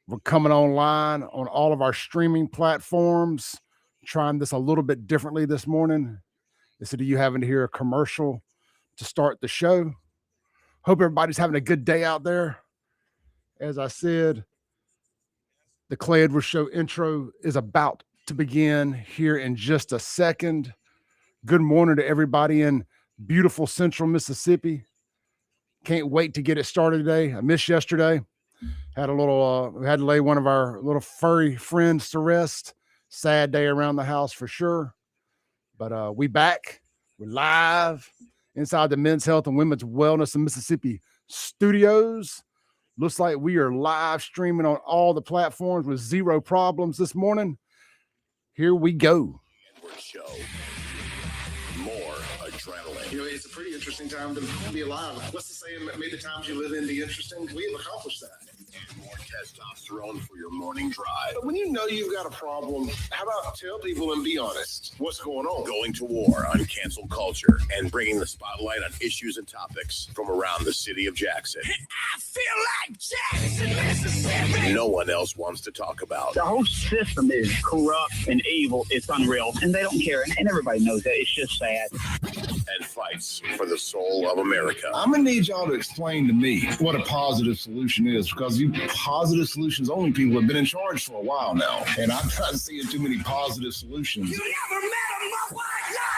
We're coming online on all of our streaming platforms, trying this a little bit differently this morning. Instead of you having to hear a commercial to start the show. Hope everybody's having a good day out there. As I said, the Clay Edwards Show intro is about to begin here in just a second. Good morning to everybody in beautiful central Mississippi. Can't wait to get it started today. I missed yesterday. Had a little, we had to lay one of our little furry friends to rest. Sad day around the house for sure. But we back. We're live inside the Men's Health and Women's Wellness in Mississippi studios. Looks like we are live streaming on all the platforms with zero problems this morning. Here we go. Show. More adrenaline. You know, it's a pretty interesting time to be alive. What's the saying? May the times you live in be interesting. We have accomplished that. And more testosterone for your morning drive. But when you know you've got a problem, how about tell people and be honest? What's going on? Going to war on cancel culture and bringing the spotlight on issues and topics from around the city of Jackson. I feel like Jackson, Mississippi. No one else wants to talk about. The whole system is corrupt and evil. It's unreal. And they don't care. And everybody knows that. It's just sad. And fights for the soul of America. I'm going to need y'all to explain to me what a positive solution is, because you positive solutions only people have been in charge for a while now. And I'm not seeing too many positive solutions. You never met a mother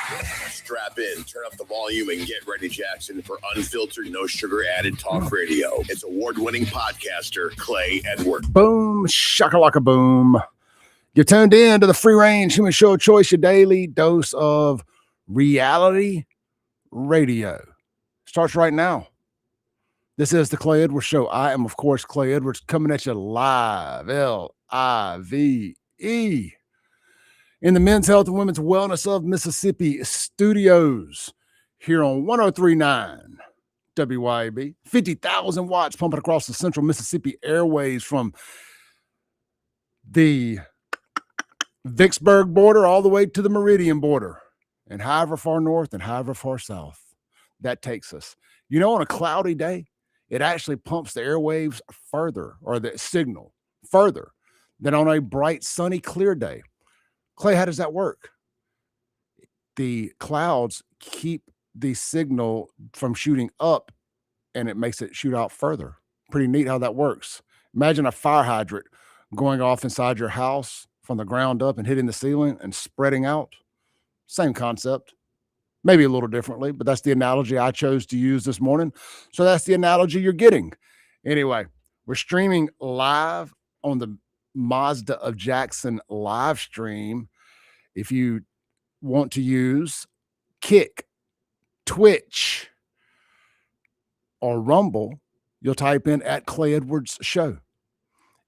like me. Strap in, turn up the volume, and get ready, Jackson, for unfiltered, no sugar added talk radio. It's award-winning podcaster Clay Edwards. Boom, shakalaka boom. You're tuned in to the Free Range Human Show of Choice, your daily dose of reality radio. Starts right now. This is the Clay Edwards Show. I am, of course, Clay Edwards, coming at you live, L-I-V-E, in the Men's Health and Women's Wellness of Mississippi studios here on 103.9 WYAB. 50,000 watts pumping across the central Mississippi airways from the Vicksburg border all the way to the Meridian border, and however far north and however far south that takes us. You know, on a cloudy day, it actually pumps the airwaves further, or the signal further, than on a bright, sunny, clear day. Clay, how does that work? The clouds keep the signal from shooting up, and it makes it shoot out further. Pretty neat how that works. Imagine a fire hydrant going off inside your house from the ground up and hitting the ceiling and spreading out. Same concept. Maybe a little differently, but that's the analogy I chose to use this morning. So that's the analogy you're getting. Anyway, we're streaming live on the Mazda of Jackson live stream. If you want to use Kick, Twitch, or Rumble, you'll type in at Clay Edwards Show.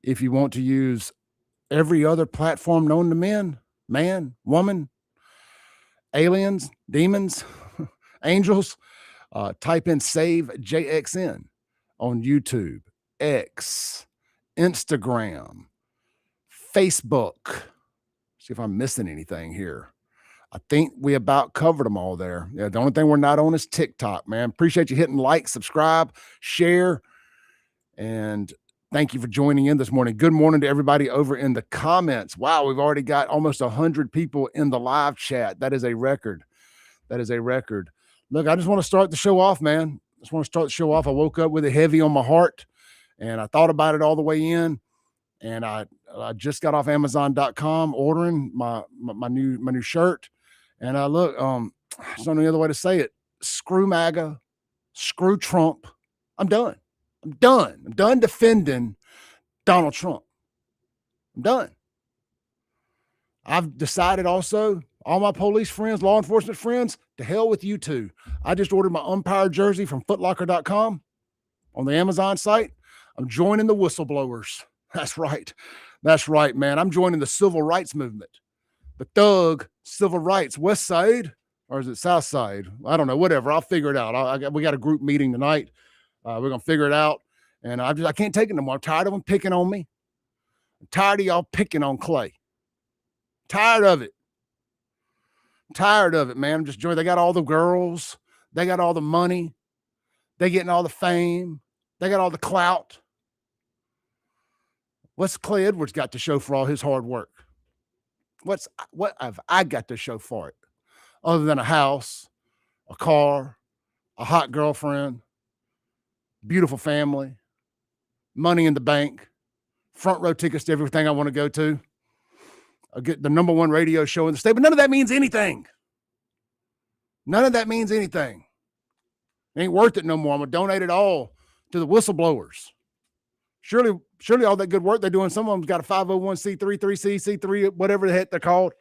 If you want to use every other platform known to men, man, woman, aliens, demons, angels, type in Save JXN on YouTube, X, Instagram, Facebook. See if I'm missing anything here. I think we about covered them all there. Yeah, the only thing we're not on is TikTok, man. Appreciate you hitting like, subscribe, share, and thank you for joining in this morning. Good morning to everybody over in the comments. Wow, we've already got almost 100 people in the live chat. That is a record. That is a record. Look, I just want to start the show off, man. I just want to start the show off. I woke up with it heavy on my heart, and I thought about it all the way in. And I just got off Amazon.com ordering my new shirt. And I look, there's no other way to say it. Screw MAGA, screw Trump. I'm done. I'm done defending Donald Trump. I'm done. I've decided also, all my police friends, law enforcement friends, to hell with you too. I just ordered my umpire jersey from footlocker.com on the Amazon site. I'm joining the whistleblowers. That's right. That's right, man. I'm joining the civil rights movement. The thug civil rights, West Side, or is it South Side? I don't know, whatever. I'll figure it out. We got a group meeting tonight. We're going to figure it out. And I can't take it no more. I'm tired of them picking on me. I'm tired of y'all picking on Clay. Tired of it. Tired of it, man. I'm just joining. They got all the girls. They got all the money. They getting all the fame. They got all the clout. What's Clay Edwards got to show for all his hard work? What have I got to show for it? Other than a house, a car, a hot girlfriend, beautiful family, money in the bank, front row tickets to everything I want to go to. I get the #1 radio show in the state, but none of that means anything. None of that means anything. It ain't worth it no more. I'm going to donate it all to the whistleblowers. Surely all that good work they're doing, some of them's got a 501c3, 3c, C3, whatever the heck they're called,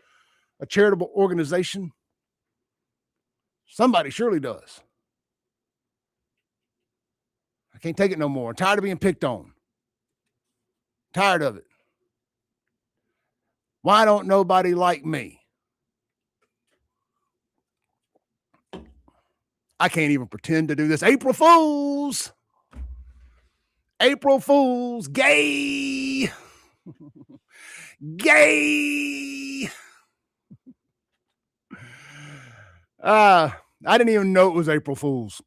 a charitable organization. Somebody surely does. I can't take it no more. I'm tired of being picked on. Tired of it. Why don't nobody like me? I can't even pretend to do this. April Fools. April Fools. Gay. Gay. I didn't even know it was April Fools.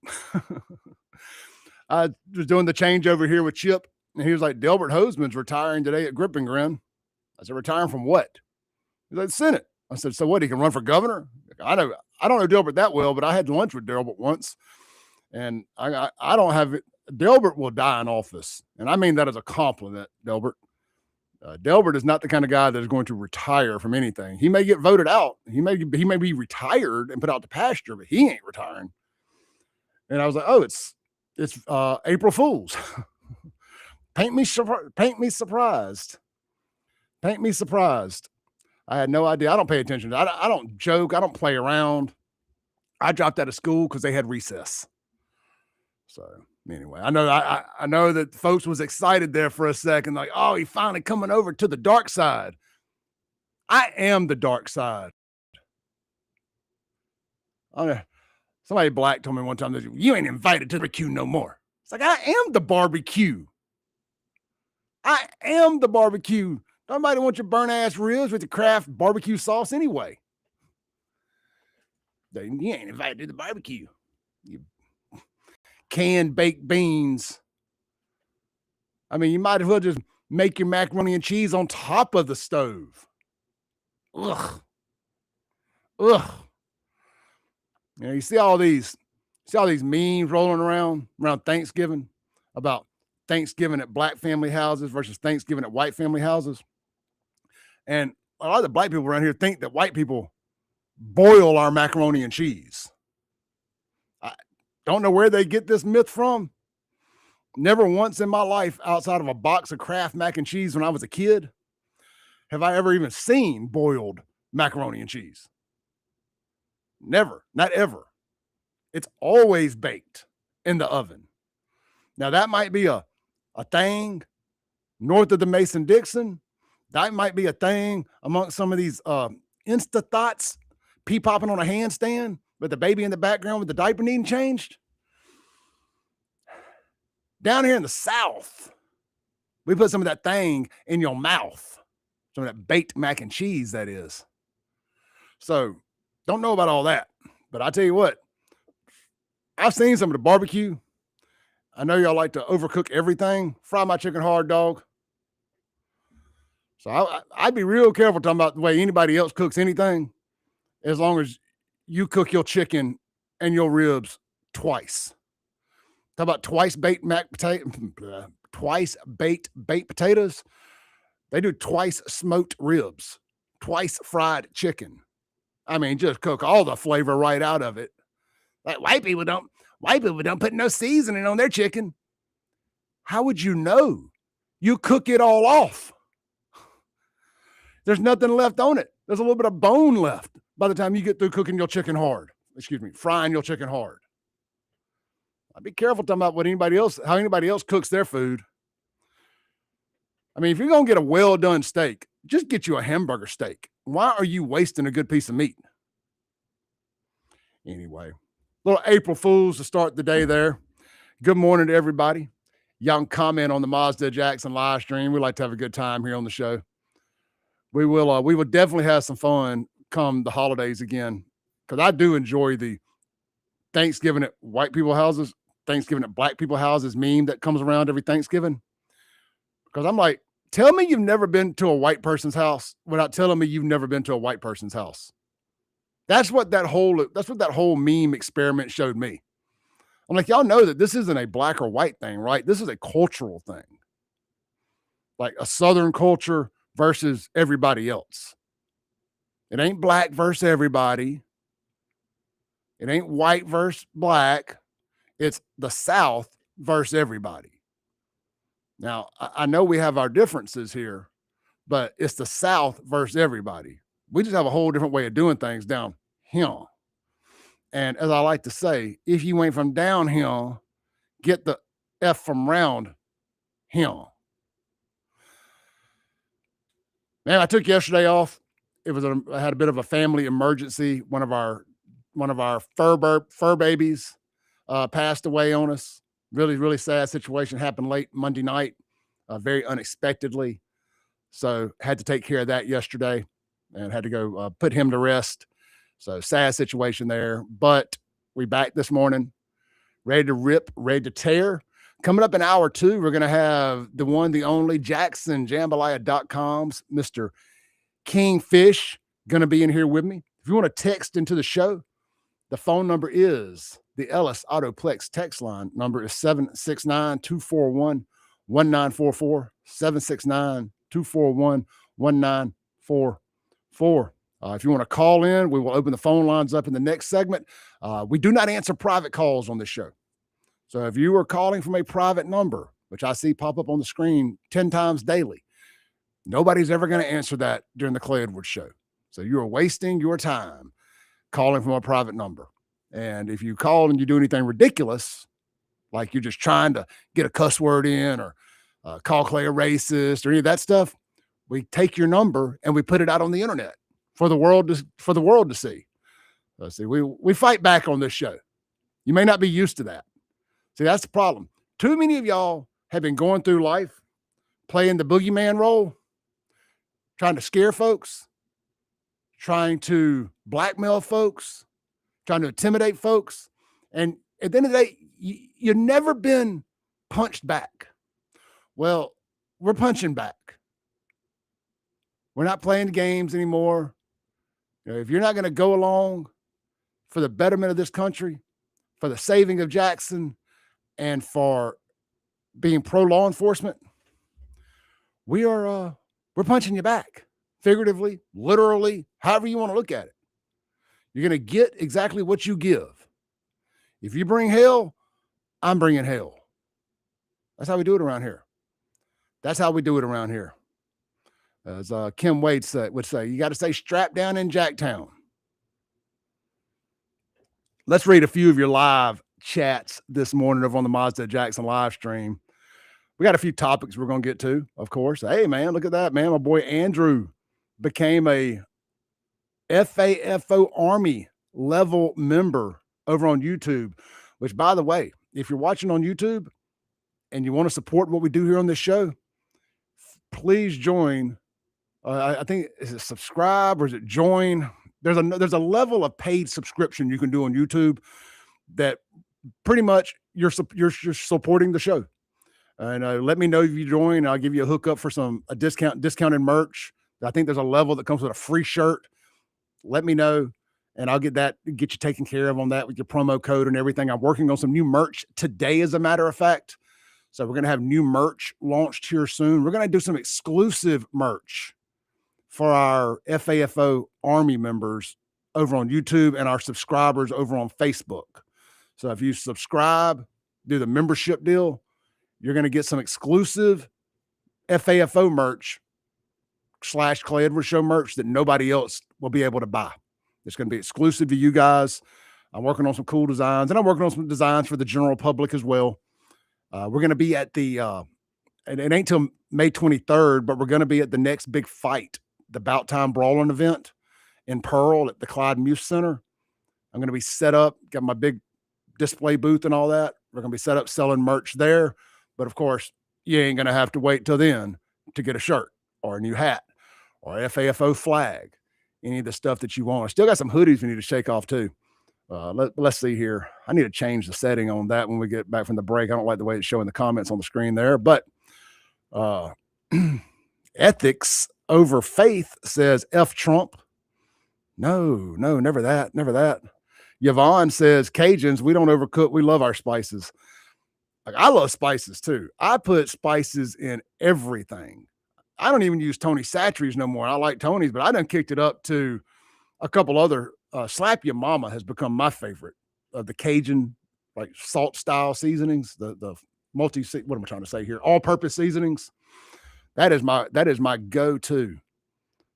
I was doing the changeover here with Chip, and he was like, Delbert Hoseman's retiring today at Grip and Grin. I said, retiring from what? He's like, Senate. I said, so what, he can run for governor? I don't know Delbert that well, but I had lunch with Delbert once, and I don't have it. Delbert will die in office, and I mean that as a compliment, Delbert. Delbert is not the kind of guy that is going to retire from anything. He may get voted out. He may be retired and put out to pasture, but he ain't retiring. And I was like, oh, it's April Fools. Paint me surprised. Paint me surprised. I had no idea. I don't pay attention. I don't joke. I don't play around. I dropped out of school because they had recess. So anyway, I know that folks was excited there for a second, like, oh, he finally coming over to the dark side. I am the dark side. Somebody black told me one time that you ain't invited to the barbecue no more. It's like, I am the barbecue. I am the barbecue. Nobody wants your burnt ass ribs with the Kraft barbecue sauce anyway. You ain't invited to the barbecue. You canned baked beans. I mean, you might as well just make your macaroni and cheese on top of the stove. Ugh. Ugh. You know, you see all these memes rolling around Thanksgiving about Thanksgiving at black family houses versus Thanksgiving at white family houses. And a lot of the black people around here think that white people boil our macaroni and cheese. I don't know where they get this myth from. Never once in my life outside of a box of Kraft mac and cheese when I was a kid have I ever even seen boiled macaroni and cheese. Never, not ever. It's always baked in the oven. Now that might be a thing north of the Mason-Dixon. That might be a thing amongst some of these Insta thoughts, pee popping on a handstand with the baby in the background with the diaper needing changed. Down here in the South, we put some of that thing in your mouth. Some of that baked mac and cheese, that is. So don't know about all that, but I tell you what, I've seen some of the barbecue. I know y'all like to overcook everything. Fry my chicken hard, dog. So I'd be real careful talking about the way anybody else cooks anything, as long as you cook your chicken and your ribs twice. Talk about twice baked baked potatoes. They do twice smoked ribs, twice fried chicken. I mean, just cook all the flavor right out of it. Like white people don't put no seasoning on their chicken. How would you know? You cook it all off. There's nothing left on it. There's a little bit of bone left by the time you get through cooking your chicken hard. Frying your chicken hard. I'd be careful talking about how anybody else cooks their food. I mean, if you're going to get a well-done steak, just get you a hamburger steak. Why are you wasting a good piece of meat? Anyway, little April Fools to start the day there. Good morning to everybody. Y'all can comment on the Mazda Jackson live stream. We like to have a good time here on the show. We will definitely have some fun come the holidays again, because I do enjoy the Thanksgiving at white people houses, Thanksgiving at black people houses meme that comes around every Thanksgiving. Because I'm like, Tell me you've never been to a white person's house without telling me you've never been to a white person's house. That's what that whole meme experiment showed me. I'm like, y'all know that this isn't a black or white thing, right? This is a cultural thing. Like a Southern culture versus everybody else. It ain't black versus everybody. It ain't white versus black. It's the South versus everybody. Now, I know we have our differences here, but it's the South versus everybody. We just have a whole different way of doing things down here. And as I like to say, if you ain't from down here, get the F from round here. Man, I took yesterday off. I had a bit of a family emergency. One of our fur babies passed away on us. Really, really sad situation. Happened late Monday night, very unexpectedly. So had to take care of that yesterday and had to go put him to rest. So sad situation there. But we back this morning, ready to rip, ready to tear. Coming up in hour 2, we're going to have the one, the only JacksonJambalaya.com's Mr. Kingfish going to be in here with me. If you want to text into the show, the phone number is the Ellis Autoplex text line. Number is 769-241-1944, 769-241-1944. If you want to call in, we will open the phone lines up in the next segment. We do not answer private calls on this show. So if you are calling from a private number, which I see pop up on the screen 10 times daily, nobody's ever going to answer that during the Clay Edwards Show. So you are wasting your time calling from a private number. And if you call and you do anything ridiculous, like you're just trying to get a cuss word in or call Clay a racist or any of that stuff, we take your number and we put it out on the internet for the world to see. See, we fight back on this show. You may not be used to that. See, that's the problem. Too many of y'all have been going through life playing the boogeyman role, trying to scare folks, trying to blackmail folks, trying to intimidate folks. And at the end of the day, you've never been punched back. Well, we're punching back. We're not playing games anymore. You know, if you're not going to go along for the betterment of this country, for the saving of Jackson, and for being pro law enforcement, we're punching you back, figuratively, literally, however you want to look at it. You're going to get exactly what you give. If you bring hell, I'm bringing hell. That's how we do it around here. That's how we do it around here. As Kim Wade would say, you got to stay strapped down in Jacktown. Let's read a few of your live chats this morning over on the Mazda Jackson live stream. We got a few topics we're going to get to, of course. Hey, man, look at that, man. My boy Andrew became a FAFO Army level member over on YouTube, which, by the way, if you're watching on YouTube and you want to support what we do here on this show, please join. I think, is it subscribe or is it join? There's a level of paid subscription you can do on YouTube that pretty much you're supporting the show. And let me know if you join. I'll give you a hookup for a discounted merch. I think there's a level that comes with a free shirt. Let me know, and I'll get you taken care of on that with your promo code and everything. I'm working on some new merch today, as a matter of fact. So we're going to have new merch launched here soon. We're going to do some exclusive merch for our FAFO Army members over on YouTube and our subscribers over on Facebook. So if you subscribe, do the membership deal, you're going to get some exclusive FAFO merch / Clay Edwards Show merch that nobody else will be able to buy. It's going to be exclusive to you guys. I'm working on some cool designs, and I'm working on some designs for the general public as well. We're going to be at the, and it ain't till May 23rd, but we're going to be at the next big fight, the Bout Time Brawling event in Pearl at the Clyde Muse Center. I'm going to be set up, got my big display booth and all that. We're going to be set up selling merch there. But of course, you ain't going to have to wait till then to get a shirt or a new hat or a FAFO flag, any of the stuff that you want. I still got some hoodies we need to shake off too. Let's see here. I need to change the setting on that when we get back from the break. I don't like the way it's showing the comments on the screen there, but Ethics over faith says F Trump. No, never that. Yvonne says Cajuns, we don't overcook. We love our spices. Like, I love spices too. I put spices in everything. I don't even use Tony Satchery's no more. I like Tony's, but I done kicked it up to a couple other. Slap Your Mama has become my favorite of the Cajun, like salt style seasonings, the what am I trying to say here? All-purpose seasonings. That is my go-to.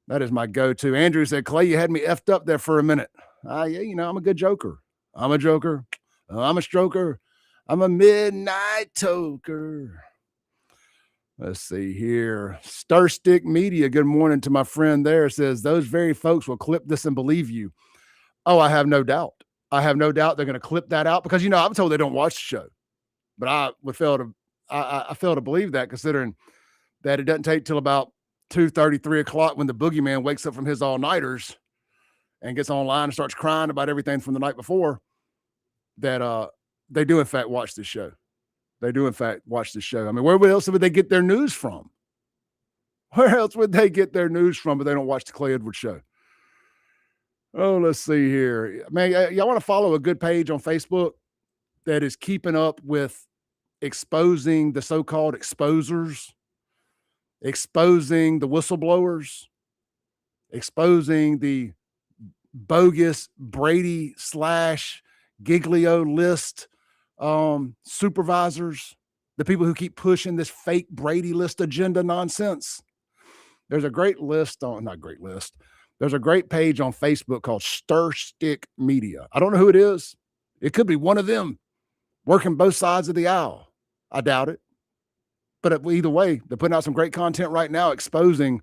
That is my go-to. Andrew said, Clay, you had me effed up there for a minute. Yeah, I'm a good joker. I'm a joker. I'm a stroker. I'm a midnight toker. Let's see here. Stir Stick Media, good morning to my friend there, says, those very folks will clip this and believe you. Oh, I have no doubt. I have no doubt they're going to clip that out because, I'm told they don't watch the show. But I fail to believe that, considering that it doesn't take till about 2:30, 3 o'clock when the boogeyman wakes up from his all-nighters and gets online and starts crying about everything from the night before, that they do, in fact, watch this show. They do, in fact, watch the show. I mean, where else would they get their news from? Where else would they get their news from if they don't watch the Clay Edwards Show? Oh, let's see here. Man, y'all want to follow a good page on Facebook that is keeping up with exposing the so-called exposers, exposing the whistleblowers, exposing the bogus Brady / Giglio list supervisors, the people who keep pushing this fake Brady list agenda nonsense. There's a great list There's a great page on Facebook called Stir Stick Media. I don't know who it is. It could be one of them working both sides of the aisle. I doubt it. But either way, they're putting out some great content right now, exposing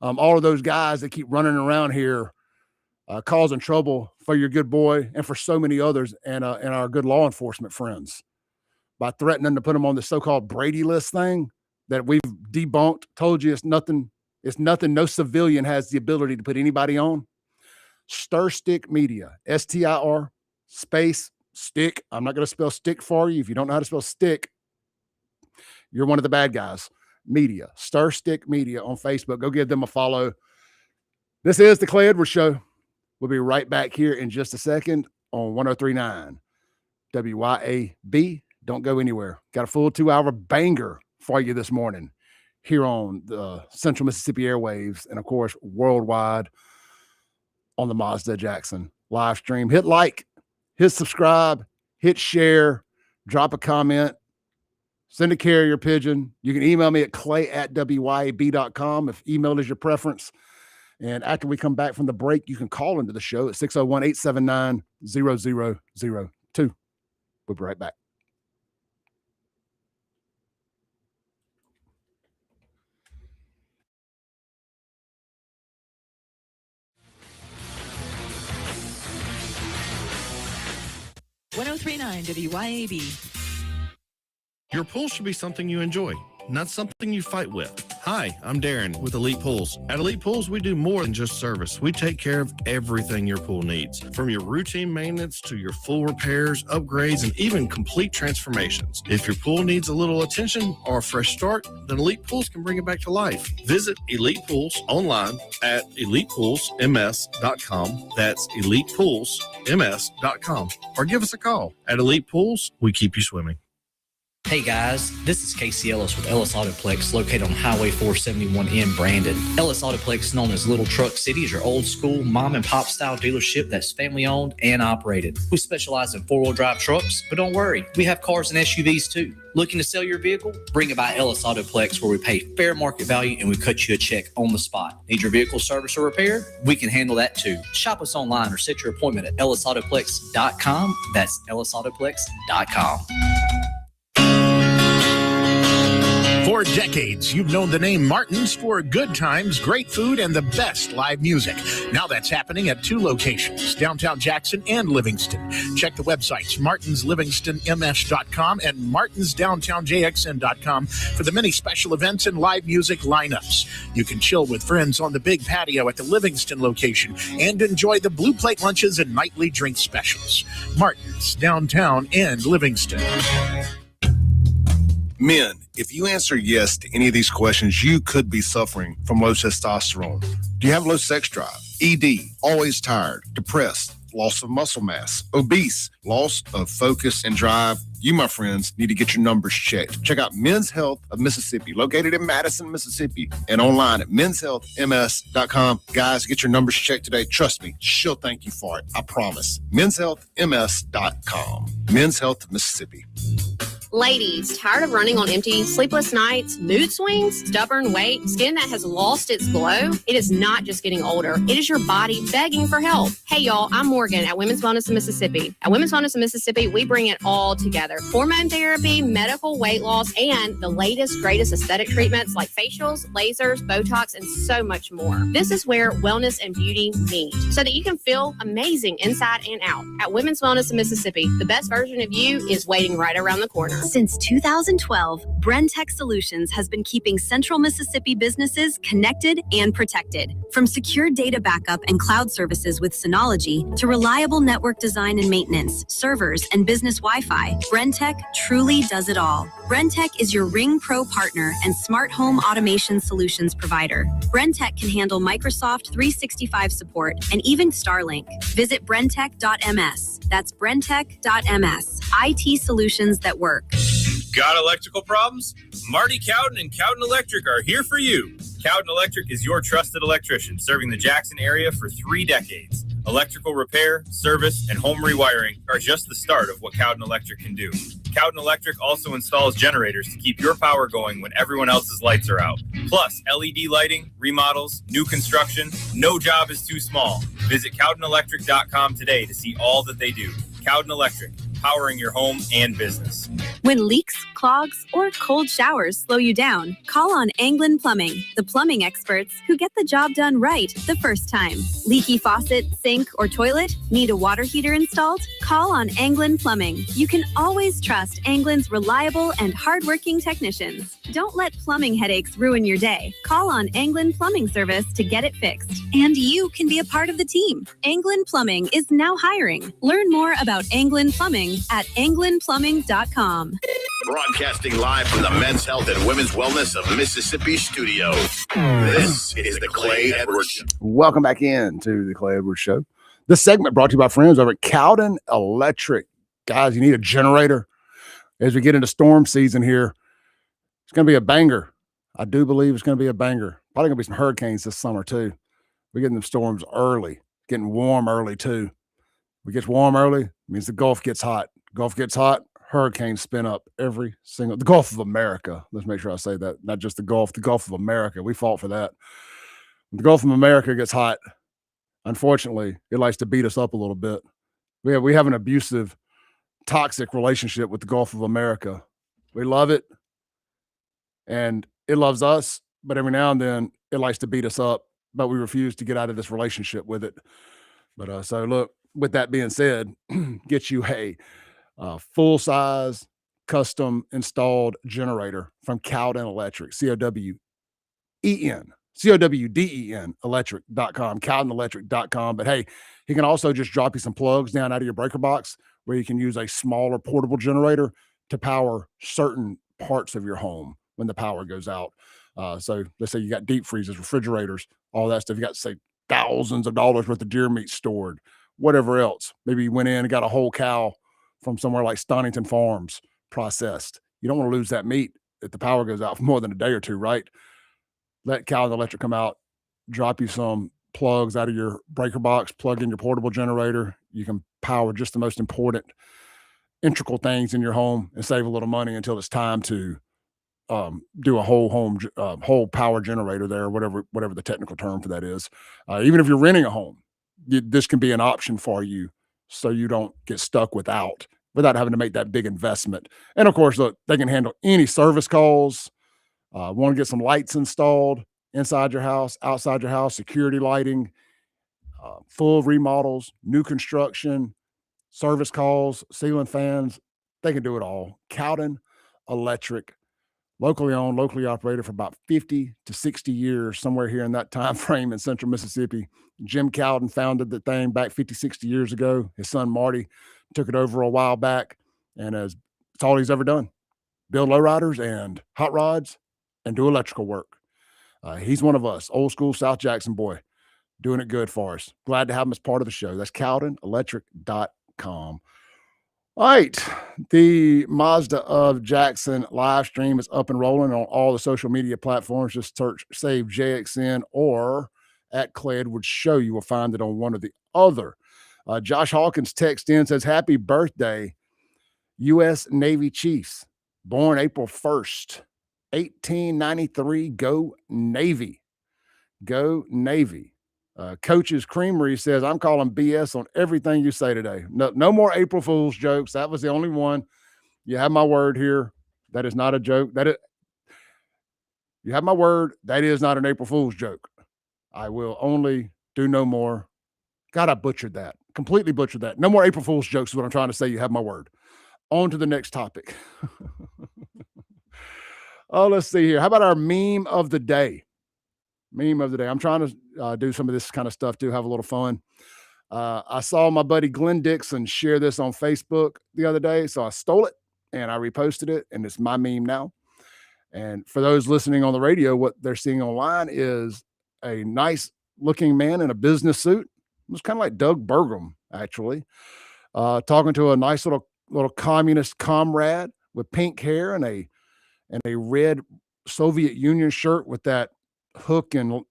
all of those guys that keep running around here, causing trouble for your good boy and for so many others and our good law enforcement friends by threatening to put them on the so-called Brady list thing that we've debunked, told you it's nothing. It's nothing. No civilian has the ability to put anybody on. Stir Stick Media, STIR space stick. I'm not going to spell stick for you. If you don't know how to spell stick, you're one of the bad guys. Media, Stir Stick Media on Facebook. Go give them a follow. This is the Clay Edwards Show. We'll be right back here in just a second on 103.9 WYAB. Don't go anywhere. Got a full 2-hour banger for you this morning here on the Central Mississippi airwaves and, of course, worldwide on the Mazda Jackson live stream. Hit like, hit subscribe, hit share, drop a comment, send a carrier pigeon. You can email me at clay@wyab.com if email is your preference. And after we come back from the break, you can call into the show at 601-879-0002. We'll be right back. .9 WYAB. Your pool should be something you enjoy, not something you fight with. Hi, I'm Darren with Elite Pools. At Elite Pools, we do more than just service. We take care of everything your pool needs, from your routine maintenance to your full repairs, upgrades, and even complete transformations. If your pool needs a little attention or a fresh start, then Elite Pools can bring it back to life. Visit Elite Pools online at elitepoolsms.com. That's elitepoolsms.com. Or give us a call. At Elite Pools, we keep you swimming. Hey guys, this is Casey Ellis with Ellis Autoplex, located on Highway 471 in Brandon. Ellis Autoplex, known as Little Truck City, is your old school mom and pop style dealership that's family owned and operated. We specialize in 4-wheel drive trucks, but don't worry, we have cars and SUVs too. Looking to sell your vehicle? Bring it by Ellis Autoplex, where we pay fair market value and we cut you a check on the spot. Need your vehicle service or repaired? We can handle that too. Shop us online or set your appointment at ellisautoplex.com. That's ellisautoplex.com. For decades, you've known the name Martin's for good times, great food, and the best live music. Now that's happening at 2 locations, downtown Jackson and Livingston. Check the websites, martinslivingstonms.com and martinsdowntownjxn.com for the many special events and live music lineups. You can chill with friends on the big patio at the Livingston location and enjoy the blue plate lunches and nightly drink specials. Martin's, downtown and Livingston. Men, if you answer yes to any of these questions, you could be suffering from low testosterone. Do you have low sex drive? ED, always tired, depressed, loss of muscle mass, obese, loss of focus and drive? You, my friends, need to get your numbers checked. Check out Men's Health of Mississippi, located in Madison, Mississippi, and online at menshealthms.com. Guys, get your numbers checked today. Trust me, she'll thank you for it. I promise. menshealthms.com. Men's Health of Mississippi. Ladies, tired of running on empty, sleepless nights, mood swings, stubborn weight, skin that has lost its glow? It is not just getting older. It is your body begging for help. Hey, y'all, I'm Morgan at Women's Wellness of Mississippi. At Women's Wellness of Mississippi, we bring it all together. Hormone therapy, medical weight loss, and the latest, greatest aesthetic treatments like facials, lasers, Botox, and so much more. This is where wellness and beauty meet so that you can feel amazing inside and out. At Women's Wellness of Mississippi, the best version of you is waiting right around the corner. Since 2012, Brentech Solutions has been keeping Central Mississippi businesses connected and protected. From secure data backup and cloud services with Synology to reliable network design and maintenance, servers, and business Wi-Fi, Brentech truly does it all. Brentech is your Ring Pro partner and smart home automation solutions provider. Brentech can handle Microsoft 365 support and even Starlink. Visit brentech.ms. That's brentech.ms. IT solutions that work. Got electrical problems? Marty Cowden and Cowden Electric are here for you. Cowden Electric is your trusted electrician serving the Jackson area for 3 decades. Electrical repair, service, and home rewiring are just the start of what Cowden Electric can do. Cowden Electric also installs generators to keep your power going when everyone else's lights are out. Plus, LED lighting, remodels, new construction, no job is too small. Visit CowdenElectric.com today to see all that they do. Cowden Electric, powering your home and business. When leaks, clogs, or cold showers slow you down, call on Anglin Plumbing, the plumbing experts who get the job done right the first time. Leaky faucet, sink, or toilet? Need a water heater installed? Call on Anglin Plumbing. You can always trust Anglin's reliable and hardworking technicians. Don't let plumbing headaches ruin your day. Call on Anglin Plumbing Service to get it fixed. And you can be a part of the team. Anglin Plumbing is now hiring. Learn more about Anglin Plumbing at anglinplumbing.com. Broadcasting live from the Men's Health and Women's Wellness of Mississippi studio. This is the Clay Edwards Show. Welcome back into the Clay Edwards Show. This segment brought to you by friends over at Cowden Electric. Guys, you need a generator. As we get into storm season here, it's going to be a banger. I do believe it's going to be a banger. Probably going to be some hurricanes this summer, too. We're getting them storms early, getting warm early, too. It gets warm early, means the Gulf gets hot. Gulf gets hot, hurricanes spin up the Gulf of America. Let's make sure I say that. Not just the Gulf of America. We fought for that. When the Gulf of America gets hot, unfortunately, it likes to beat us up a little bit. We have an abusive, toxic relationship with the Gulf of America. We love it, and it loves us, but every now and then it likes to beat us up, but we refuse to get out of this relationship with it. But so look, with that being said, get you a full-size, custom installed generator from Cowden Electric, COWDEN, electric.com, CowdenElectric.com. But hey, he can also just drop you some plugs down out of your breaker box where you can use a smaller portable generator to power certain parts of your home when the power goes out. So let's say you got deep freezers, refrigerators, all that stuff. You got, say, thousands of dollars worth of deer meat stored, whatever else. Maybe you went in and got a whole cow from somewhere like Stonington Farms processed. You don't want to lose that meat if the power goes out for more than a day or two, right? Let Cowden Electric come out, drop you some plugs out of your breaker box, plug in your portable generator. You can power just the most important, integral things in your home and save a little money until it's time to do a whole power generator there, whatever the technical term for that is. Even if you're renting a home, this can be an option for you so you don't get stuck without having to make that big investment. And of course, look, they can handle any service calls. Want to get some lights installed inside your house, outside your house, security lighting, full remodels, new construction, service calls, ceiling fans. They can do it all. Cowden Electric, locally owned, locally operated for about 50 to 60 years, somewhere here in that time frame in central Mississippi. Jim Cowden founded the thing back 50, 60 years ago. His son Marty took it over a while back, and it's all he's ever done. build lowriders and hot rods and do electrical work. He's one of us, old school South Jackson boy, doing it good for us. Glad to have him as part of the show. That's CowdenElectric.com. All right. The Mazda of Jackson live stream is up and rolling on all the social media platforms. Just search Save JXN or at Clay Edwards Show. You will find it on one or the other. Josh Hawkins text in, says, happy birthday, U.S. Navy Chiefs. Born April 1st, 1893. Go Navy. Go Navy. Coach's Creamery says, I'm calling BS on everything you say today. No more April Fool's jokes. That was the only one. You have my word here. That is not a joke. You have my word. That is not an April Fool's joke. I will only do no more. God, I butchered that. Completely butchered that. No more April Fool's jokes is what I'm trying to say. You have my word. On to the next topic. Oh, let's see here. How about our meme of the day? Meme of the day. I'm trying to do some of this kind of stuff too, have a little fun. I saw my buddy Glenn Dixon share this on Facebook the other day, so I stole it and I reposted it, and it's my meme now. And for those listening on the radio, what they're seeing online is a nice looking man in a business suit. It was kind of like Doug Burgum, actually, talking to a nice little communist comrade with pink hair and a red Soviet Union shirt with that hook and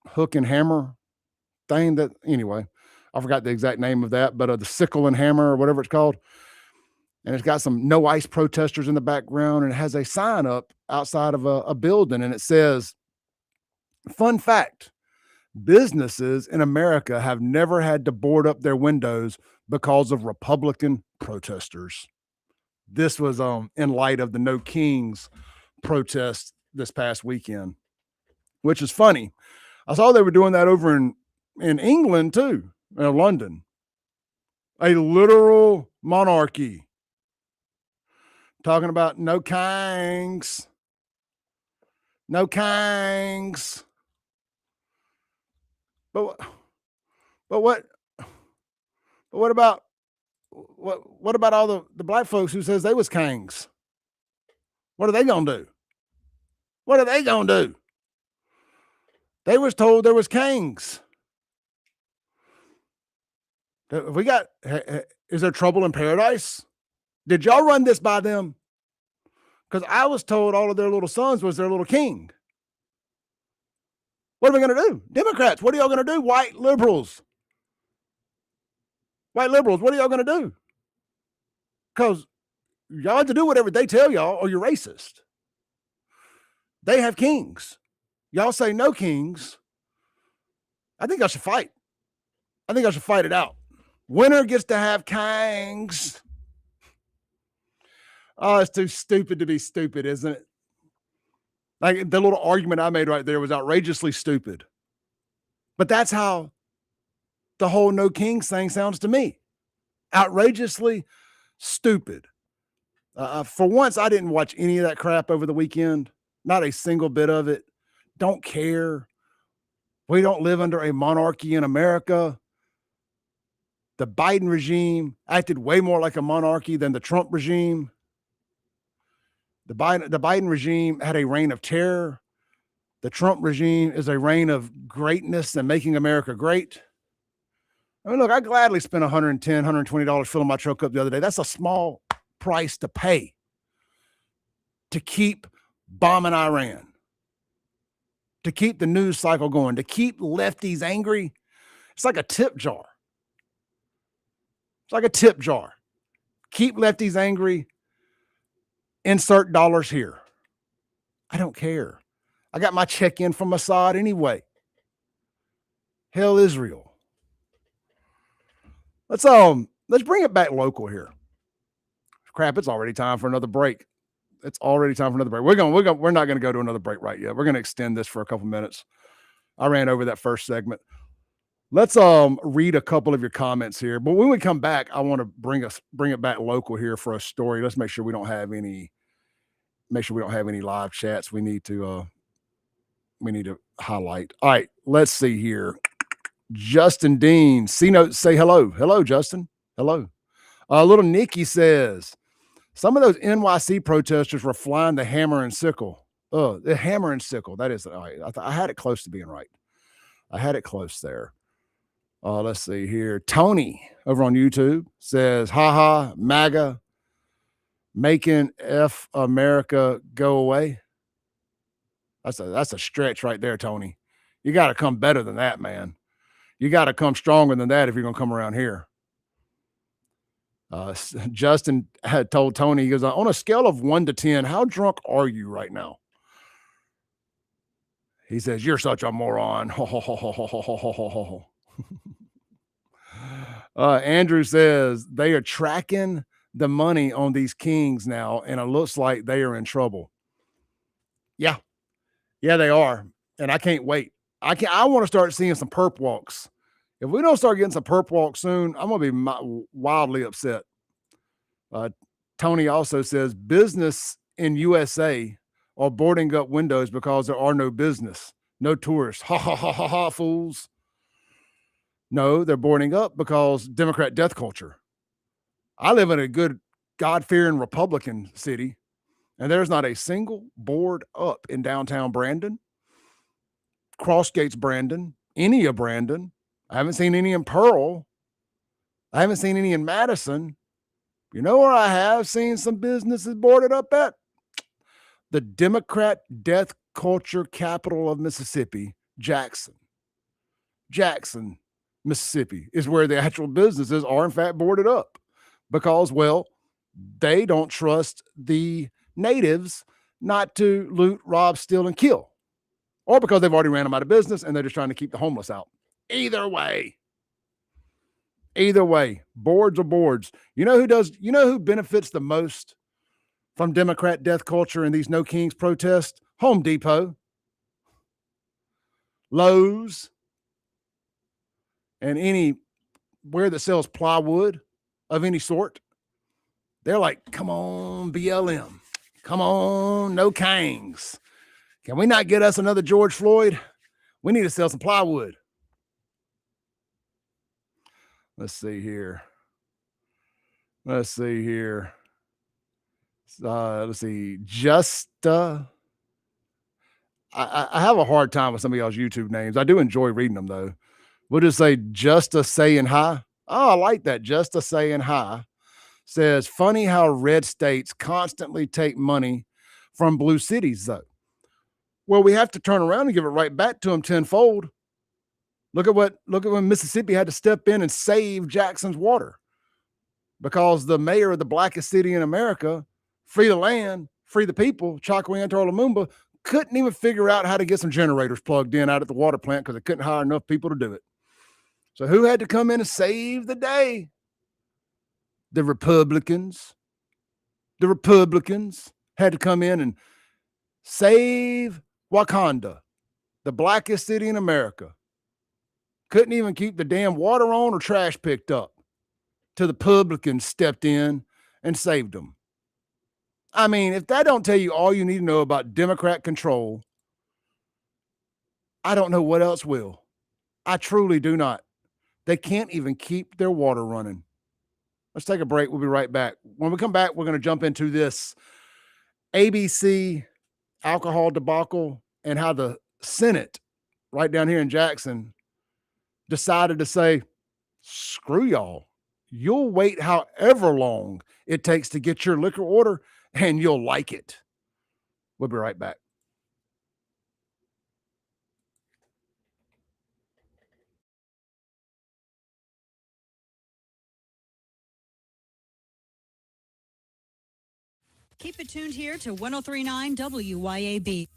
hammer thing. That, anyway, I forgot the exact name of that, but the sickle and hammer or whatever it's called. And it's got some no ICE protesters in the background, and it has a sign up outside of a building, and it says, fun fact, businesses in America have never had to board up their windows because of Republican protesters. This was in light of the No Kings protest this past weekend, which is funny. I saw they were doing that over in England too, in London. A literal monarchy. Talking about no kings. No kings. But what about all the black folks who says they was kings? What are they gonna do? What are they gonna do? They was told there was kings. Is there trouble in paradise? Did y'all run this by them? Because I was told all of their little sons was their little king. What are we going to do? Democrats, what are y'all going to do? White liberals, what are y'all going to do? Because y'all have to do whatever they tell y'all or you're racist. They have kings. Y'all say no kings. I think I should fight. I think I should fight it out. Winner gets to have kings. Oh, it's too stupid to be stupid, isn't it? Like the little argument I made right there was outrageously stupid. But that's how the whole no kings thing sounds to me. Outrageously stupid. For once, I didn't watch any of that crap over the weekend. Not a single bit of it. Don't care. We don't live under a monarchy in America. The Biden regime acted way more like a monarchy than the Trump regime. The Biden regime had a reign of terror. The Trump regime is a reign of greatness and making America great. I mean, look, I gladly spent $110, $120 filling my truck up the other day. That's a small price to pay to keep bombing Iran, to keep the news cycle going, to keep lefties angry. It's like a tip jar. It's like a tip jar. Keep lefties angry. Insert dollars here. I don't care. I got my check in from Assad anyway. Hell, Israel. Let's bring it back local here. Crap, it's already time for another break. It's already time for another break. We're not going to go to another break right yet. We're going to extend this for a couple minutes. I ran over that first segment. Let's read a couple of your comments here. But when we come back, I want to bring it back local here for a story. Let's make sure we don't have any live chats we need to highlight. All right, let's see here. Justin Dean, C-Note, say hello. Hello, Justin. Hello. Little Nikki says, Some of those NYC protesters were flying the hammer and sickle. The hammer and sickle. That is, I had it close to being right. I had it close there. Let's see here. Tony over on YouTube says, haha, MAGA, making F America go away. That's a stretch right there, Tony. You got to come better than that, man. You got to come stronger than that if you're going to come around here. Justin had told Tony, he goes, on a scale of 1 to 10, how drunk are you right now? He says, you're such a moron. Andrew says, they are tracking the money on these kings now, and it looks like they are in trouble. Yeah, they are. And I can't wait. I want to start seeing some perp walks. If we don't start getting some perp walks soon, I'm going to be wildly upset. Tony also says, business in USA are boarding up windows because there are no business, no tourists. Ha, ha, ha, ha, ha, fools. No, they're boarding up because Democrat death culture. I live in a good, God-fearing Republican city, and there's not a single board up in downtown Brandon, Crossgates Brandon, any of Brandon. I haven't seen any in Pearl. I haven't seen any in Madison. You know where I have seen some businesses boarded up at? The Democrat death culture capital of Mississippi, Jackson. Jackson, Mississippi is where the actual businesses are in fact boarded up because, well, they don't trust the natives not to loot, rob, steal, and kill, or because they've already ran them out of business and they're just trying to keep the homeless out. Either way, boards are boards. You know who benefits the most from Democrat death culture and these No Kings protests? Home Depot, Lowe's, and anywhere that sells plywood of any sort. They're like, come on, BLM. Come on, No Kings. Can we not get us another George Floyd? We need to sell some plywood. Let's see here. Let's see. I have a hard time with some of y'all's YouTube names. I do enjoy reading them, though. We'll just say Justa saying hi. Oh, I like that. Justa saying hi says, funny how red states constantly take money from blue cities, though. Well, we have to turn around and give it right back to them tenfold. Look at when Mississippi had to step in and save Jackson's water because the mayor of the blackest city in America, free the land, free the people, Chakweantara Lumumba, couldn't even figure out how to get some generators plugged in out at the water plant because they couldn't hire enough people to do it. So who had to come in and save the day? The Republicans. The Republicans had to come in and save Wakanda, the blackest city in America. Couldn't even keep the damn water on or trash picked up till the publicans stepped in and saved them. I mean, if that don't tell you all you need to know about Democrat control, I don't know what else will. I truly do not. They can't even keep their water running. Let's take a break. We'll be right back. When we come back, we're going to jump into this ABC alcohol debacle and how the Senate right down here in Jackson decided to say, screw y'all. You'll wait however long it takes to get your liquor order and you'll like it. We'll be right back. Keep it tuned here to 103.9 WYAB.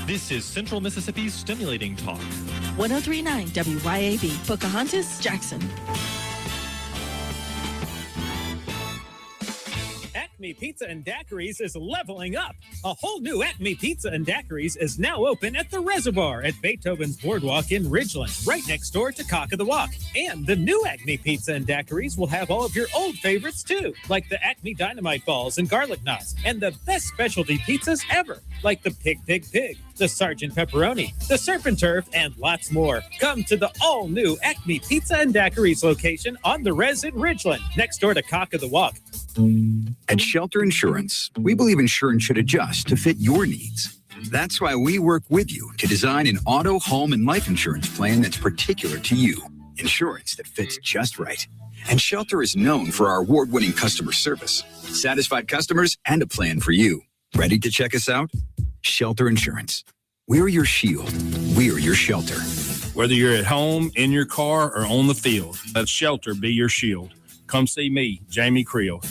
This is Central Mississippi's Stimulating Talk. 103.9 WYAB, Pocahontas, Jackson. Acme Pizza and Daiquiris is leveling up. A whole new Acme Pizza and Daiquiris is now open at the Reservoir at Beethoven's Boardwalk in Ridgeland, right next door to Cock of the Walk. And the new Acme Pizza and Daiquiris will have all of your old favorites too, like the Acme Dynamite Balls and Garlic Knots, and the best specialty pizzas ever, like the Pig, the Sergeant Pepperoni, the Surf and Turf, and lots more. Come to the all-new Acme Pizza and Daiquiris location on the Res in Ridgeland, next door to Cock of the Walk. At Shelter Insurance, we believe insurance should adjust to fit your needs. That's why we work with you to design an auto, home, and life insurance plan that's particular to you. Insurance that fits just right. And Shelter is known for our award-winning customer service, satisfied customers, and a plan for you. Ready to check us out? Shelter Insurance. We're your shield. We're your shelter. Whether you're at home, in your car, or on the field, let Shelter be your shield. Come see me, Jamie Creel.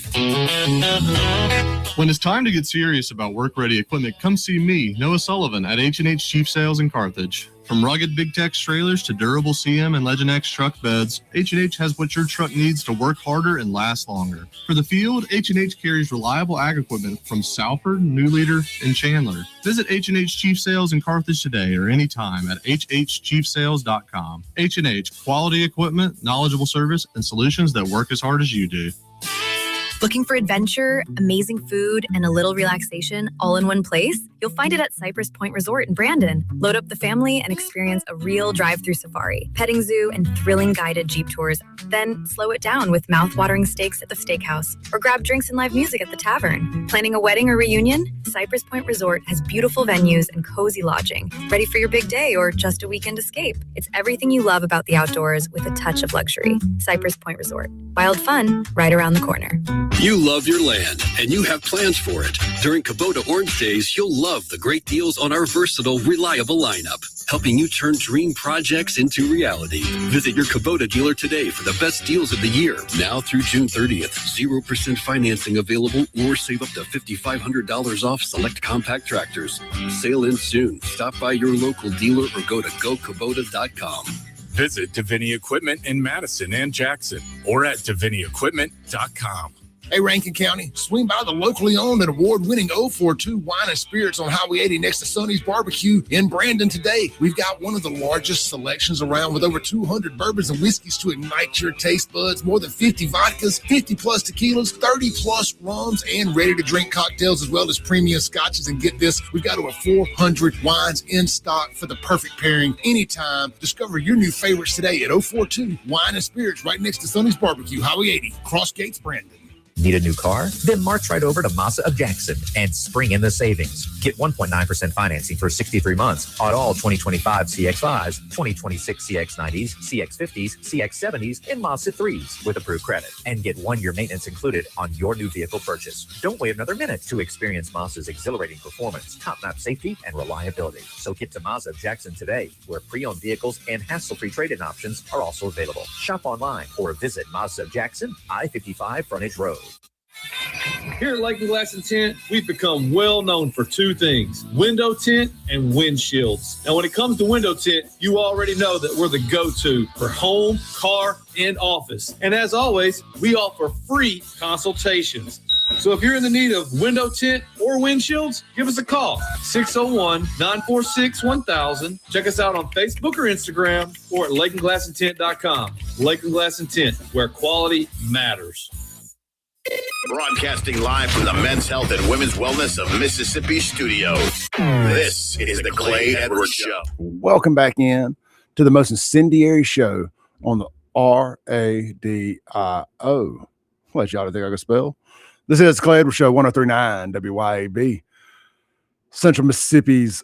When it's time to get serious about work-ready equipment, come see me, Noah Sullivan, at H&H Chief Sales in Carthage. From rugged Big Tex trailers to durable CM and Legend X truck beds, H&H has what your truck needs to work harder and last longer. For the field, H&H carries reliable ag equipment from Salford, New Leader, and Chandler. Visit H&H Chief Sales in Carthage today or anytime at hhchiefsales.com. H&H, quality equipment, knowledgeable service, and solutions that work as hard as you do. Looking for adventure, amazing food, and a little relaxation all in one place? You'll find it at Cypress Point Resort in Brandon. Load up the family and experience a real drive-through safari, petting zoo, and thrilling guided Jeep tours. Then slow it down with mouth-watering steaks at the steakhouse, or grab drinks and live music at the tavern. Planning a wedding or reunion? Cypress Point Resort has beautiful venues and cozy lodging. Ready for your big day or just a weekend escape? It's everything you love about the outdoors with a touch of luxury. Cypress Point Resort. Wild fun right around the corner. You love your land, and you have plans for it. During Kubota Orange Days, you'll love the great deals on our versatile, reliable lineup, helping you turn dream projects into reality. Visit your Kubota dealer today for the best deals of the year. Now through June 30th, 0% financing available, or save up to $5,500 off select compact tractors. Sale ends soon. Stop by your local dealer or go to gokubota.com. Visit Davini Equipment in Madison and Jackson, or at DaviniEquipment.com. Hey, Rankin County, swing by the locally owned and award-winning 042 Wine and Spirits on Highway 80 next to Sonny's Barbecue in Brandon today. We've got one of the largest selections around with over 200 bourbons and whiskeys to ignite your taste buds, more than 50 vodkas, 50-plus tequilas, 30-plus rums, and ready-to-drink cocktails, as well as premium scotches. And get this, we've got over 400 wines in stock for the perfect pairing anytime. Discover your new favorites today at 042 Wine and Spirits right next to Sonny's Barbecue, Highway 80, Cross Gates, Brandon. Need a new car? Then march right over to Mazda of Jackson and spring in the savings. Get 1.9% financing for 63 months on all 2025 CX-5s, 2026 CX-90s, CX-50s, CX-70s, and Mazda 3s with approved credit. And get 1-year maintenance included on your new vehicle purchase. Don't wait another minute to experience Mazda's exhilarating performance, top-notch safety, and reliability. So get to Mazda of Jackson today, where pre-owned vehicles and hassle-free trade-in options are also available. Shop online or visit Mazda of Jackson, I-55 Frontage Road. Here at Lake and Glass and Tint, we've become well known for two things: window tint and windshields. Now, when it comes to window tint, you already know that we're the go-to for home, car, and office. And as always, we offer free consultations. So if you're in the need of window tint or windshields, give us a call, 601-946-1000. Check us out on Facebook or Instagram or at lakeandglassandtint.com. Lake and Glass and Tint, where quality matters. Broadcasting live from the Men's Health and Women's Wellness of Mississippi studios. This is the Clay Edwards Show. Welcome back in to the most incendiary show on the radio. What y'all think I can spell? This is the Clay Edwards Show, 103.9 WYAB. Central Mississippi's,